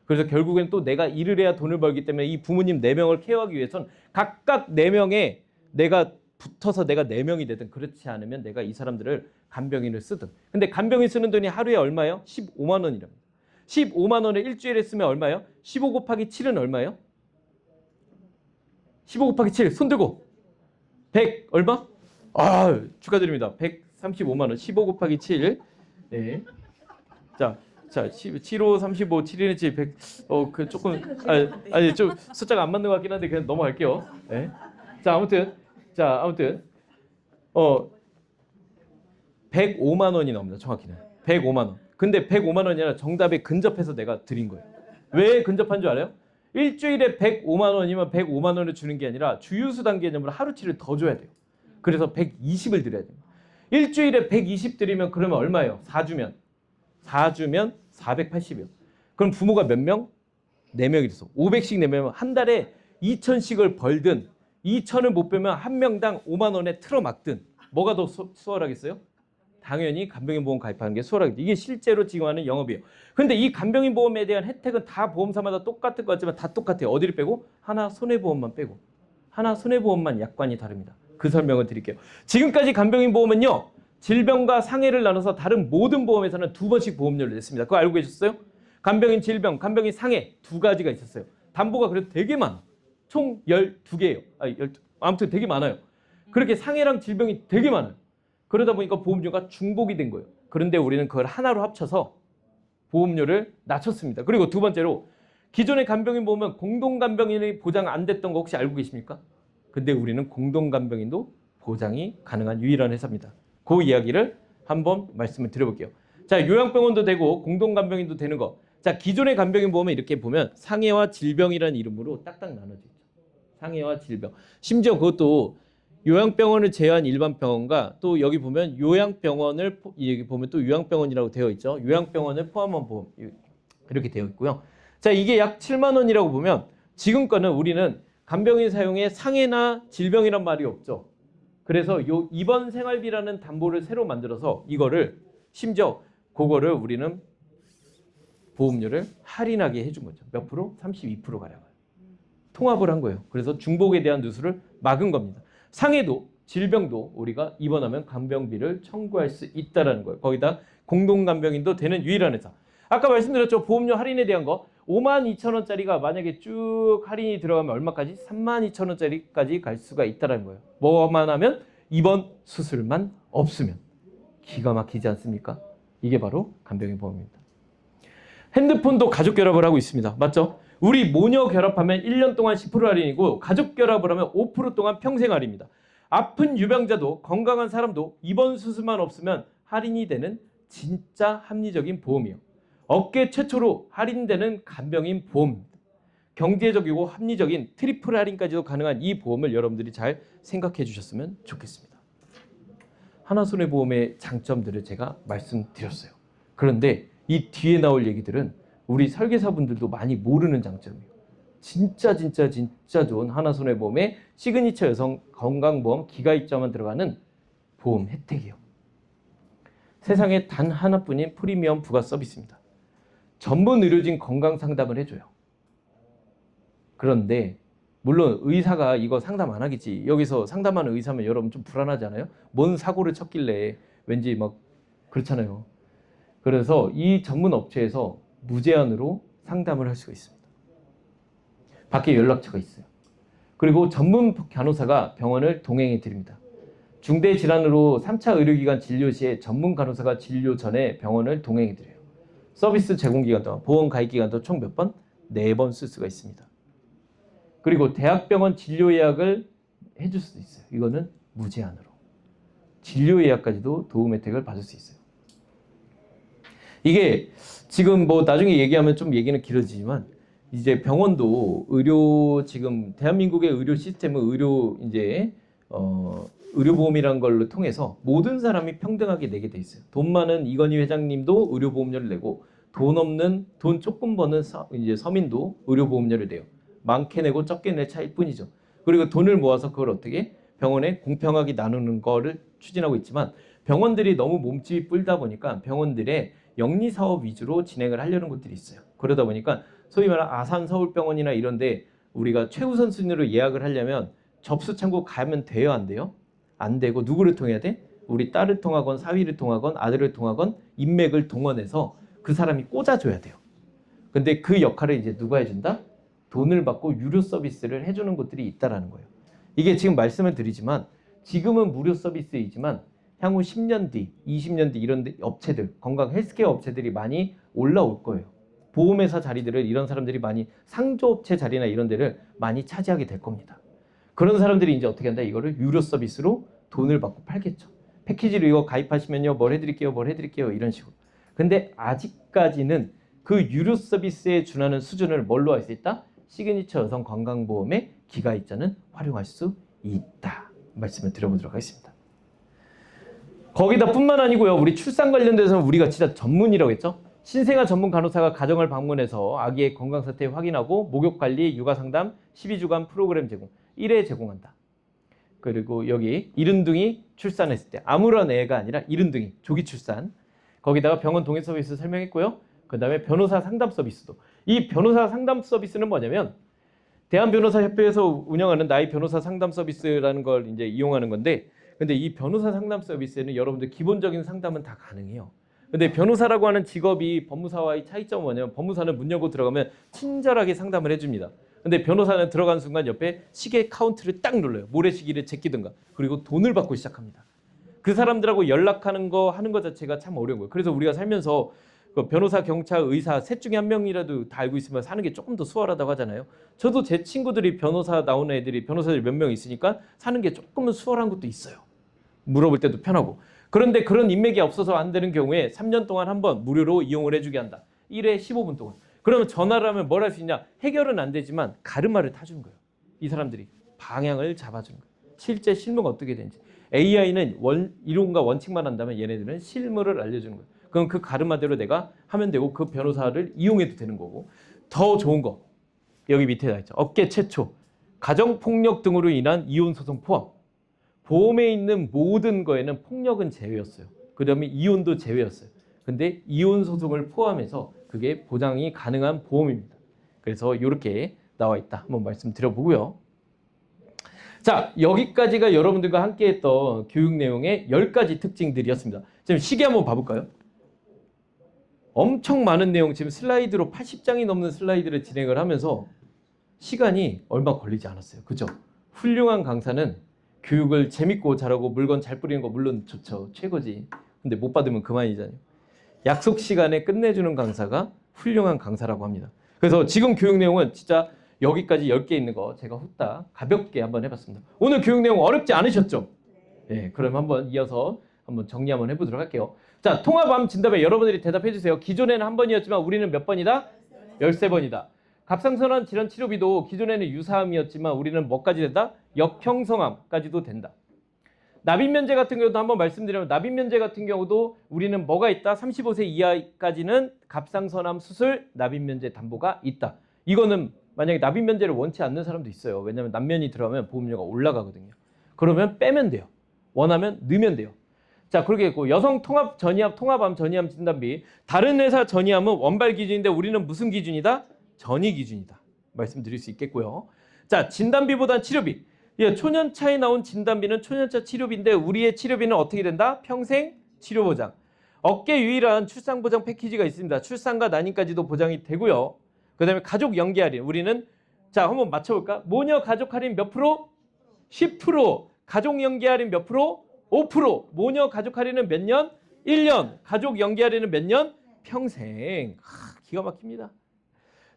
S1: 그래서 결국엔 또 내가 일을 해야 돈을 벌기 때문에 이 부모님 4명을 케어하기 위해선 각각 4명에 내가 붙어서 내가 4명이 되든 그렇지 않으면 내가 이 사람들을 간병인을 쓰든. 근데 간병인 쓰는 돈이 하루에 얼마예요? 15만 원이랍니다. 15만 원을 일주일에 쓰면 얼마예요? 15 곱하기 7은 얼마예요? 15 곱하기 7, 손 들고. 100 얼마? 아, 축하드립니다. 135만 원. 15 곱하기 7. 네. 자, 75, 35, 7에 7, 100. 그 조금 아니 좀 숫자가 안 맞는 것 같긴 한데 그냥 넘어갈게요. 네. 자, 아무튼 105만 원이 나옵니다. 정확히는. 105만 원. 근데 105만 원이 아니라 정답에 근접해서 내가 드린 거예요. 왜 근접한 줄 알아요? 일주일에 105만 원이면 105만 원을 주는 게 아니라 주유수당 개념으로 하루치를 더 줘야 돼요. 그래서 120을 드려야 돼요. 일주일에 120 드리면 그러면 얼마예요? 4주면 480이요. 그럼 부모가 몇 명? 4명이 됐어. 500씩 내면 한 달에 2,000씩을 벌든 2,000을 못 빼면 한 명당 5만 원에 틀어막든 뭐가 더 수월하겠어요? 당연히 간병인 보험 가입하는 게 수월하겠죠. 이게 실제로 지금 하는 영업이에요. 근데 이 간병인 보험에 대한 혜택은 다 보험사마다 똑같을 것 같지만 다 똑같아요. 어디를 빼고? 하나 손해보험만 빼고. 하나 손해보험만 약관이 다릅니다. 그 설명을 드릴게요. 지금까지 간병인 보험은요. 질병과 상해를 나눠서 다른 모든 보험에서는 2번씩 보험료를 냈습니다. 그거 알고 계셨어요? 간병인 질병, 간병인 상해 2가지가 있었어요. 담보가 그래도 되게 많아. 총 12개예요. 아무튼 되게 많아요. 그렇게 상해랑 질병이 되게 많아요. 그러다 보니까 보험료가 중복이 된 거예요. 그런데 우리는 그걸 하나로 합쳐서 보험료를 낮췄습니다. 그리고 두 번째로 기존의 간병인 보험은 공동간병인이 보장 안 됐던 거 혹시 알고 계십니까? 근데 우리는 공동간병인도 보장이 가능한 유일한 회사입니다. 그 이야기를 한번 말씀을 드려볼게요. 자, 요양병원도 되고 공동간병인도 되는 거. 자, 기존의 간병인 보험은 이렇게 보면 상해와 질병이라는 이름으로 딱딱 나눠져 있죠. 상해와 질병. 심지어 그것도 요양병원을 제외한 일반 병원과 또 여기 보면 요양병원을 여기 보면 또 요양병원이라고 되어 있죠. 요양병원을 포함한 보험 이렇게 되어 있고요. 자, 이게 약 7만 원이라고 보면 지금 거는 우리는 간병인 사용에 상해나 질병이란 말이 없죠. 그래서 요 입원 생활비라는 담보를 새로 만들어서 이거를 심지어 그거를 우리는 보험료를 할인하게 해준 거죠. 몇 프로? 32%가량을. 통합을 한 거예요. 그래서 중복에 대한 누수를 막은 겁니다. 상해도 질병도 우리가 입원하면 간병비를 청구할 수 있다는 거예요. 거기다 공동간병인도 되는 유일한 회사. 아까 말씀드렸죠. 보험료 할인에 대한 거. 52,000원짜리가 만약에 쭉 할인이 들어가면 얼마까지? 32,000원짜리까지 갈 수가 있다는 거예요. 뭐만 하면? 입원 수술만 없으면. 기가 막히지 않습니까? 이게 바로 간병인 보험입니다. 핸드폰도 가족 결합을 하고 있습니다. 맞죠? 우리 모녀 결합하면 1년 동안 10% 할인이고 가족 결합을 하면 5% 동안 평생 할인입니다. 아픈 유병자도 건강한 사람도 입원 수술만 없으면 할인이 되는 진짜 합리적인 보험이에요. 업계 최초로 할인되는 간병인 보험입니다. 경제적이고 합리적인 트리플 할인까지도 가능한 이 보험을 여러분들이 잘 생각해 주셨으면 좋겠습니다. 하나손해보험의 장점들을 제가 말씀드렸어요. 그런데 이 뒤에 나올 얘기들은 우리 설계사분들도 많이 모르는 장점이에요. 진짜 좋은 하나손해보험의 시그니처 여성 건강보험 기가입자만 들어가는 보험 혜택이에요. 세상에 단 하나뿐인 프리미엄 부가 서비스입니다. 전문 의료진 건강 상담을 해줘요. 그런데 물론 의사가 이거 상담 안 하겠지. 여기서 상담하는 의사면 여러분 좀 불안하잖아요. 뭔 사고를 쳤길래 왠지 막 그렇잖아요. 그래서 이 전문 업체에서 무제한으로 상담을 할 수가 있습니다. 밖에 연락처가 있어요. 그리고 전문 간호사가 병원을 동행해 드립니다. 중대 질환으로 3차 의료기관 진료 시에 전문 간호사가 진료 전에 병원을 동행해 드려요. 서비스 제공 기간 동안 보험 가입 기간도 총 몇 번? 4번 쓸 수가 있습니다. 그리고 대학병원 진료 예약을 해줄 수도 있어요. 이거는 무제한으로. 진료 예약까지도 도움 혜택을 받을 수 있어요. 이게 지금 뭐 나중에 얘기하면 좀 얘기는 길어지지만 이제 병원도 의료 지금 대한민국의 의료 시스템은 의료보험이라는 걸로 통해서 모든 사람이 평등하게 내게 돼 있어요. 돈 많은 이건희 회장님도 의료보험료를 내고 돈 조금 버는 서민도 의료보험료를 내요. 많게 내고 적게 낼 차이일 뿐이죠. 그리고 돈을 모아서 그걸 어떻게 병원에 공평하게 나누는 거를 추진하고 있지만 병원들이 너무 몸집이 불다 보니까 병원들의 영리사업 위주로 진행을 하려는 것들이 있어요. 그러다 보니까 소위 말하는 아산서울병원이나 이런데 우리가 최우선 순위로 예약을 하려면 접수 창구 가면 돼요? 안 돼요? 안 되고 누구를 통해야 돼? 우리 딸을 통하건 사위를 통하건 아들을 통하건 인맥을 동원해서 그 사람이 꽂아줘야 돼요. 근데 그 역할을 이제 누가 해준다? 돈을 받고 유료 서비스를 해주는 곳들이 있다라는 거예요. 이게 지금 말씀을 드리지만 지금은 무료 서비스이지만 향후 10년 뒤, 20년 뒤 이런 업체들, 건강 헬스케어 업체들이 많이 올라올 거예요. 보험회사 자리들을 이런 사람들이 많이 상조업체 자리나 이런 데를 많이 차지하게 될 겁니다. 그런 사람들이 이제 어떻게 한다? 이거를 유료 서비스로 돈을 받고 팔겠죠. 패키지로 이거 가입하시면요, 뭘 해드릴게요, 이런 식으로. 근데 아직까지는 그 유료 서비스에 준하는 수준을 뭘로 할 수 있다? 시그니처 여성 건강보험의 기가입자는 활용할 수 있다. 말씀을 드려보도록 하겠습니다. 거기다 뿐만 아니고요. 우리 출산 관련돼서는 우리가 진짜 전문이라고 했죠. 신생아 전문 간호사가 가정을 방문해서 아기의 건강 상태 확인하고 목욕관리, 육아상담, 12주간 프로그램 제공, 1회 제공한다. 그리고 여기 이른둥이 출산했을 때 아무런 애가 아니라 이른둥이 조기 출산, 거기다가 병원 동행 서비스 설명했고요. 그 다음에 변호사 상담 서비스도. 이 변호사 상담 서비스는 뭐냐면 대한변호사협회에서 운영하는 나의 변호사 상담 서비스라는 걸 이제 이용하는 건데, 근데 이 변호사 상담 서비스에는 여러분들 기본적인 상담은 다 가능해요. 근데 변호사라고 하는 직업이 법무사와의 차이점은 뭐냐면 법무사는 문 열고 들어가면 친절하게 상담을 해줍니다. 근데 변호사는 들어간 순간 옆에 시계 카운트를 딱 눌러요. 모래시계를 제끼든가. 그리고 돈을 받고 시작합니다. 그 사람들하고 연락하는 거 하는 것 자체가 참 어려운 거예요. 그래서 우리가 살면서 그 변호사, 경찰, 의사 셋 중에 한 명이라도 다 알고 있으면 사는 게 조금 더 수월하다고 하잖아요. 저도 제 친구들이 변호사 나오는 애들이 변호사들이 몇 명 있으니까 사는 게 조금은 수월한 것도 있어요. 물어볼 때도 편하고. 그런데 그런 인맥이 없어서 안 되는 경우에 3년 동안 한 번 무료로 이용을 해주게 한다. 1회 15분 동안. 그러면 전화를 하면 뭘 할 수 있냐? 해결은 안 되지만 가르마를 타주는 거예요. 이 사람들이 방향을 잡아주는 거예요. 실제 실무가 어떻게 되는지. AI는 이론과 원칙만 한다면 얘네들은 실무를 알려주는 거예요. 그럼 그 가르마대로 내가 하면 되고 그 변호사를 이용해도 되는 거고. 더 좋은 거 여기 밑에 나 있죠. 업계 최초 가정폭력 등으로 인한 이혼소송 포함. 보험에 있는 모든 거에는 폭력은 제외였어요. 그 다음에 이혼도 제외였어요. 근데 이혼소송을 포함해서 그게 보장이 가능한 보험입니다. 그래서 이렇게 나와 있다. 한번 말씀드려보고요. 자, 여기까지가 여러분들과 함께 했던 교육 내용의 10가지 특징들이었습니다. 지금 시계 한번 봐볼까요? 엄청 많은 내용, 지금 슬라이드로 80장이 넘는 슬라이드를 진행을 하면서 시간이 얼마 걸리지 않았어요. 그죠? 훌륭한 강사는 교육을 재밌고 잘하고 물건 잘 뿌리는 거 물론 좋죠. 최고지. 근데 못 받으면 그만이잖아요. 약속 시간에 끝내주는 강사가 훌륭한 강사라고 합니다. 그래서 지금 교육 내용은 진짜 여기까지 10개 있는 거 제가 후딱 가볍게 한번 해봤습니다. 오늘 교육 내용 어렵지 않으셨죠? 네, 그럼 한번 이어서 한번 정리 한번 해보도록 할게요. 자, 통합암 진단에 여러분들이 대답해 주세요. 기존에는 한 번이었지만 우리는 몇 번이다? 13번이다. 갑상선암 질환 치료비도 기존에는 유사암이었지만 우리는 뭐까지 된다? 역형성암까지도 된다. 납입면제 같은 경우도 한번 말씀드리면 납입면제 같은 경우도 우리는 뭐가 있다? 35세 이하까지는 갑상선암 수술 납입면제 담보가 있다. 이거는 만약에 납입면제를 원치 않는 사람도 있어요. 왜냐하면 납면이 들어가면 보험료가 올라가거든요. 그러면 빼면 돼요. 원하면 넣으면 돼요. 자, 그렇게 했고 여성 통합 전이암 통합암 전이암 진단비 다른 회사 전이암은 원발 기준인데 우리는 무슨 기준이다? 전이 기준이다. 말씀드릴 수 있겠고요. 자, 진단비보단 치료비. 예, 초년차에 나온 진단비는 초년차 치료비인데 우리의 치료비는 어떻게 된다? 평생 치료보장. 업계 유일한 출산보장 패키지가 있습니다. 출산과 난임까지도 보장이 되고요. 그 다음에 가족 연계 할인. 우리는 자 한번 맞춰볼까? 모녀 가족 할인 몇 프로? 10%. 가족 연계 할인 몇 프로? 5%. 모녀 가족 할인은 몇 년? 1년. 가족 연계 할인은 몇 년? 평생. 기가 막힙니다.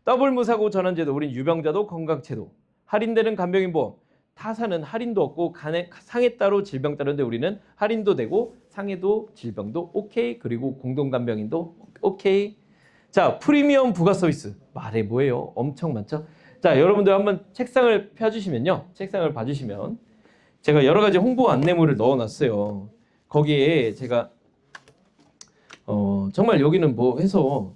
S1: 더블 무사고 전환제도. 우린 유병자도 건강제도. 할인되는 간병인 보험. 타사는 할인도 없고 상해 따로 질병 따로인데 우리는 할인도 되고 상해도 질병도 오케이. 그리고 공동간병인도 오케이. 자, 프리미엄 부가 서비스. 말해 뭐예요? 엄청 많죠? 자, 여러분들 한번 책상을 펴주시면요. 책상을 봐주시면 제가 여러 가지 홍보 안내물을 넣어놨어요. 거기에 제가 정말 여기는 뭐 해서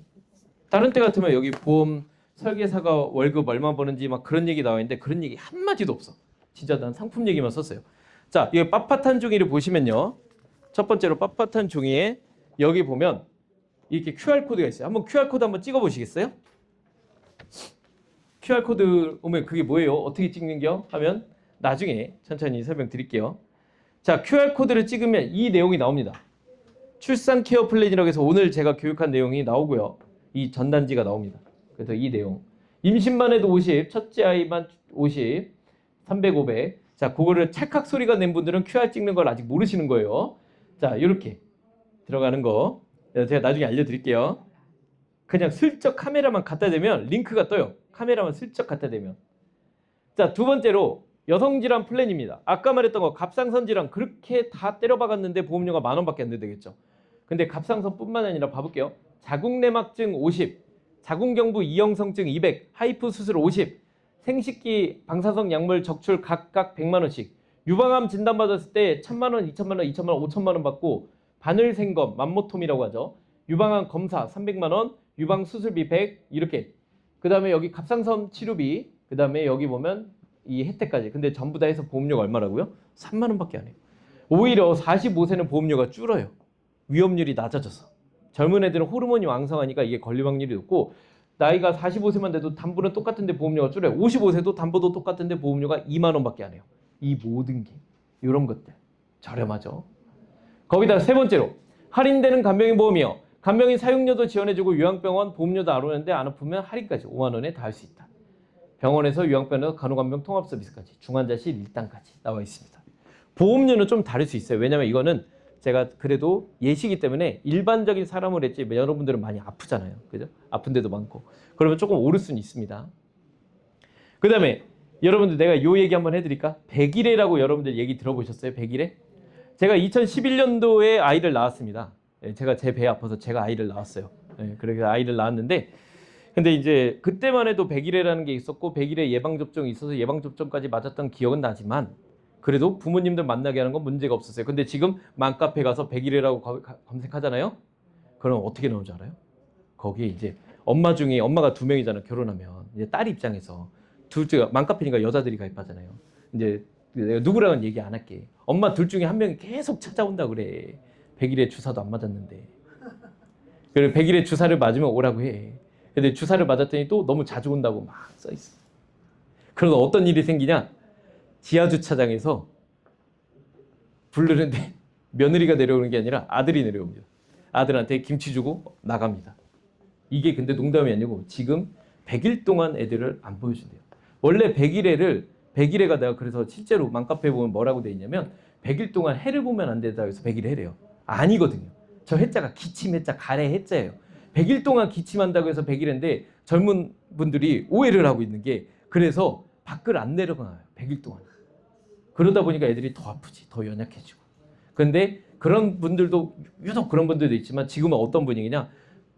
S1: 다른 때 같으면 여기 보험 설계사가 월급 얼마 버는지 막 그런 얘기 나와 있는데 그런 얘기 한마디도 없어. 진짜 난 상품 얘기만 썼어요. 자, 이 빳빳한 종이를 보시면요. 첫 번째로 빳빳한 종이에 여기 보면 이렇게 QR코드가 있어요. 한번 QR코드 한번 찍어 보시겠어요? QR코드 오면 그게 뭐예요? 어떻게 찍는겨? 하면 나중에 천천히 설명드릴게요. 자, QR코드를 찍으면 이 내용이 나옵니다. 출산 케어 플랜이라고 해서 오늘 제가 교육한 내용이 나오고요. 이 전단지가 나옵니다. 그래서 이 내용. 임신만 해도 50, 첫째 아이만 50, 300, 500. 자, 그거를 찰칵 소리가 낸 분들은 QR 찍는 걸 아직 모르시는 거예요. 자, 이렇게 들어가는 거. 제가 나중에 알려드릴게요. 그냥 슬쩍 카메라만 갖다 대면 링크가 떠요. 카메라만 슬쩍 갖다 대면. 자, 두 번째로 여성질환 플랜입니다. 아까 말했던 거 갑상선 질환 그렇게 다 때려박았는데 보험료가 10,000원밖에 안 되겠죠. 근데 갑상선뿐만 아니라 봐볼게요. 자궁내막증 50, 자궁경부 이형성증 200, 하이프 수술 50, 생식기 방사성 약물 적출 각각 100만원씩, 유방암 진단받았을 때 1,000만원, 2,000만원, 2,000만원, 5,000만원 받고 바늘생검, 맘모톰이라고 하죠. 유방암 검사 300만원, 유방수술비 100 이렇게. 그 다음에 여기 갑상선 치료비, 그 다음에 여기 보면 이 혜택까지. 근데 전부 다 해서 보험료가 얼마라고요? 3만원밖에 안 해요. 오히려 45세는 보험료가 줄어요. 위험률이 낮아져서. 젊은 애들은 호르몬이 왕성하니까 이게 걸릴 확률이 높고 나이가 45세만 돼도 담보는 똑같은데 보험료가 줄어요. 55세도 담보도 똑같은데 보험료가 2만원밖에 안 해요. 이 모든 게 이런 것들 저렴하죠. 거기다 세 번째로 할인되는 간병인 보험이요. 간병인 사용료도 지원해주고 요양병원 보험료도 알아오는데 안 아프면 할인까지 5만원에 다 할 수 있다. 병원에서 요양병원에서 간호간병 통합 서비스까지 중환자실 1단까지 나와 있습니다. 보험료는 좀 다를 수 있어요. 왜냐하면 이거는 제가 그래도 예시기 때문에 일반적인 사람을 했지 여러분들은 많이 아프잖아요. 그죠? 아픈 데도 많고. 그러면 조금 오를 수는 있습니다. 그 다음에 여러분들 내가 요 얘기 한번 해드릴까? 100일에라고 여러분들 얘기 들어보셨어요? 100일에? 제가 2011년도에 아이를 낳았습니다. 제가 제 배 아파서 제가 아이를 낳았어요. 그래서 아이를 낳았는데 근데 이제 그때만 해도 100일에라는 게 있었고 100일에 예방접종이 있어서 예방접종까지 맞았던 기억은 나지만 그래도 부모님들 만나게 하는 건 문제가 없었어요. 근데 지금 맘카페 가서 100일이라고 검색하잖아요. 그럼 어떻게 나오는 줄 알아요? 거기에 이제 엄마 중에 엄마가 2명이잖아 결혼하면 이제 딸 입장에서 둘째 맘카페니까 여자들이 가입하잖아요. 이제 내가 누구랑은 얘기 안 할게. 엄마 둘 중에 한 명이 계속 찾아온다 그래. 100일에 주사도 안 맞았는데. 그래 100일에 주사를 맞으면 오라고 해. 근데 주사를 맞았더니 또 너무 자주 온다고 막 써있어. 그러다 어떤 일이 생기냐? 지하 주차장에서 부르는데 며느리가 내려오는 게 아니라 아들이 내려옵니다. 아들한테 김치 주고 나갑니다. 이게 근데 농담이 아니고 지금 100일 동안 애들을 안 보여준대요. 원래 100일에가 내가 그래서 실제로 맘카페에 보면 뭐라고 돼 있냐면 100일 동안 해를 보면 안 된다 해서 100일 해래요. 아니거든요. 저 해자가 기침 해자 가래 해자예요. 100일 동안 기침한다고 해서 100일인데 젊은 분들이 오해를 하고 있는 게 그래서 밖을 안 내려가요. 100일 동안. 그러다 보니까 애들이 더 아프지. 더 연약해지고. 근데 그런 분들도 유독 그런 분들도 있지만 지금은 어떤 분위기냐.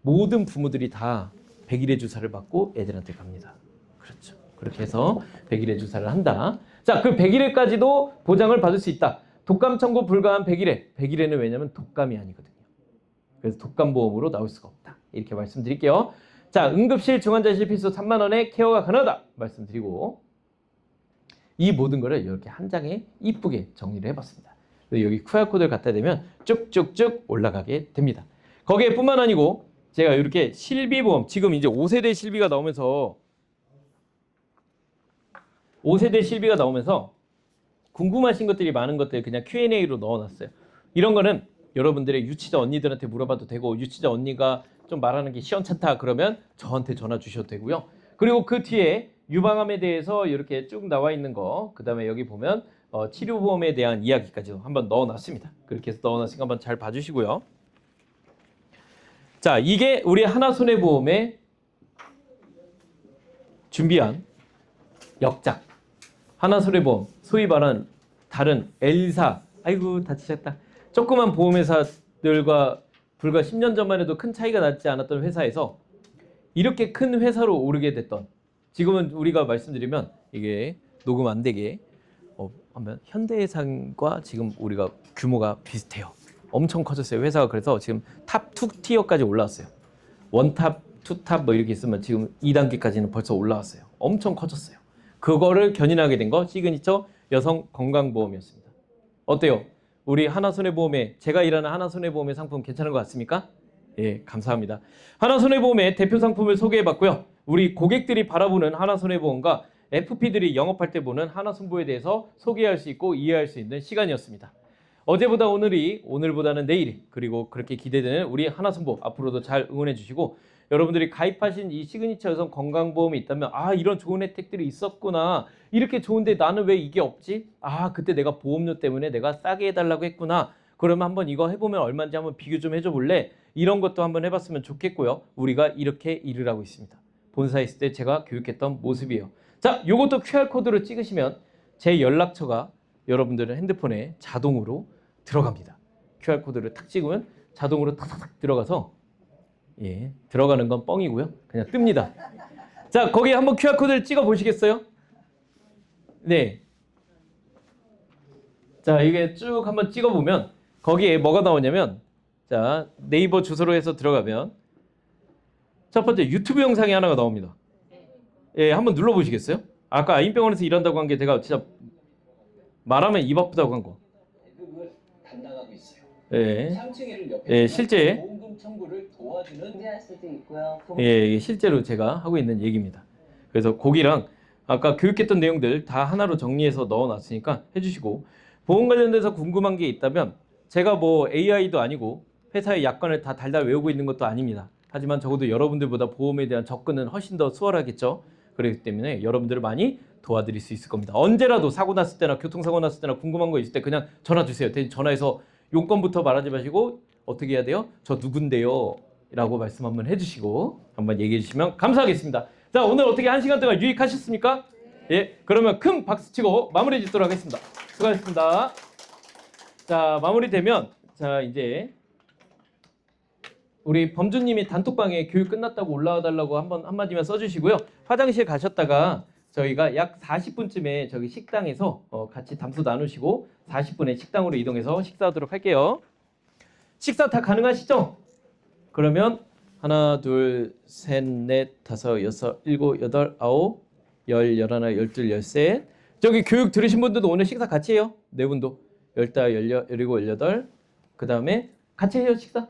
S1: 모든 부모들이 다 100일의 주사를 맞고 애들한테 갑니다. 그렇죠. 그렇게 해서 100일의 주사를 한다. 자, 그 100일에까지도 보장을 받을 수 있다. 독감 청구 불가한 100일에. 100일에는 왜냐면 독감이 아니거든요. 그래서 독감보험으로 나올 수가 없다. 이렇게 말씀드릴게요. 자, 응급실 중환자실 필수 3만 원에 케어가 가능하다. 말씀드리고 이 모든 거를 이렇게 한 장에 이쁘게 정리를 해봤습니다. 여기 QR코드를 갖다 대면 쭉쭉쭉 올라가게 됩니다. 거기에 뿐만 아니고 제가 이렇게 실비보험, 지금 이제 5세대 실비가 나오면서 궁금하신 것들이 많은 것들 그냥 Q&A로 넣어놨어요. 이런 거는 여러분들의 유치자 언니들한테 물어봐도 되고 유치자 언니가 좀 말하는 게 시원찮다 그러면 저한테 전화 주셔도 되고요. 그리고 그 뒤에 유방암에 대해서 이렇게 쭉 나와 있는 거, 그 다음에 여기 보면 치료보험에 대한 이야기까지도 한번 넣어놨습니다. 그렇게 해서 넣어놨으니까 한번 잘 봐주시고요. 자, 이게 우리 하나손해보험에 준비한 역작. 하나손해보험, 소위 말하는 다른 L사, 아이고 다치셨다. 조그만 보험회사들과 불과 10년 전만 해도 큰 차이가 나지 않았던 회사에서 이렇게 큰 회사로 오르게 됐던, 지금은 우리가 말씀드리면 이게 녹음 안 되게 하면 현대해상과 지금 우리가 규모가 비슷해요. 엄청 커졌어요. 회사가. 그래서 지금 탑 2티어까지 올라왔어요. 원탑, 투탑 뭐 이렇게 있으면 지금 2단계까지는 벌써 올라왔어요. 엄청 커졌어요. 그거를 견인하게 된 거 시그니처 여성 건강보험이었습니다. 어때요? 우리 하나손해보험에, 제가 일하는 하나손해보험의 상품 괜찮은 것 같습니까? 예, 감사합니다. 하나손해보험의 대표 상품을 소개해봤고요. 우리 고객들이 바라보는 하나손해보험과 FP들이 영업할 때 보는 하나손보에 대해서 소개할 수 있고 이해할 수 있는 시간이었습니다. 어제보다 오늘이, 오늘보다는 내일이, 그리고 그렇게 기대되는 우리 하나손보 앞으로도 잘 응원해 주시고, 여러분들이 가입하신 이 시그니처 여성 건강보험이 있다면 아, 이런 좋은 혜택들이 있었구나, 이렇게 좋은데 나는 왜 이게 없지? 아, 그때 내가 보험료 때문에 내가 싸게 해달라고 했구나. 그러면 한번 이거 해보면 얼마인지 한번 비교 좀 해줘 볼래? 이런 것도 한번 해봤으면 좋겠고요. 우리가 이렇게 일을 하고 있습니다. 본사에 있을 때 제가 교육했던 모습이에요. 자, 요것도 QR코드로 찍으시면 제 연락처가 여러분들의 핸드폰에 자동으로 들어갑니다. QR코드를 탁 찍으면 자동으로 탁탁 들어가서, 예, 들어가는 건 뻥이고요. 그냥 뜹니다. 자, 거기에 한번 QR코드를 찍어 보시겠어요? 네. 자, 이게 쭉 한번 찍어 보면 거기에 뭐가 나오냐면, 자, 네이버 주소로 해서 들어가면 첫 번째 유튜브 영상이 하나가 나옵니다. 예, 한번 눌러 보시겠어요? 아까 아인병원에서 일한다고 한 게 제가 진짜 말하면 입 아프다고 한 거.
S2: 그걸 담당하고 있어요.
S1: 예.
S2: 상층회를 옆에
S1: 예, 실제
S2: 보험금 청구를 도와주는
S3: 문제할 수도 있고요.
S1: 예, 이게 실제로 제가 하고 있는 얘기입니다. 그래서 거기랑 아까 교육했던 내용들 다 하나로 정리해서 넣어놨으니까 해주시고, 보험 관련돼서 궁금한 게 있다면 제가 뭐 AI도 아니고 회사의 약관을 다 달달 외우고 있는 것도 아닙니다. 하지만 적어도 여러분들보다 보험에 대한 접근은 훨씬 더 수월하겠죠. 그렇기 때문에 여러분들을 많이 도와드릴 수 있을 겁니다. 언제라도 사고 났을 때나 교통사고 났을 때나 궁금한 거 있을 때 그냥 전화 주세요. 대신 전화해서 용건부터 말하지 마시고 어떻게 해야 돼요? 저 누군데요? 라고 말씀 한번 해주시고 한번 얘기해 주시면 감사하겠습니다. 자, 오늘 어떻게 1시간 동안 유익하셨습니까? 예, 그러면 큰 박수 치고 마무리 짓도록 하겠습니다. 수고하셨습니다. 자, 마무리 되면 자, 이제 우리 범주님이 단톡방에 교육 끝났다고 올라와 달라고 한마디만 써주시고요. 화장실 가셨다가 저희가 약 40분쯤에 저기 식당에서 같이 담소 나누시고 40분에 식당으로 이동해서 식사하도록 할게요. 식사 다 가능하시죠? 그러면 하나, 둘, 셋, 넷, 다섯, 여섯, 일곱, 여덟, 아홉, 열, 열하나, 열둘, 열셋. 저기 교육 들으신 분들도 오늘 식사 같이 해요. 네 분도. 열다, 열일곱, 열여덟. 그 다음에 같이 해요 식사.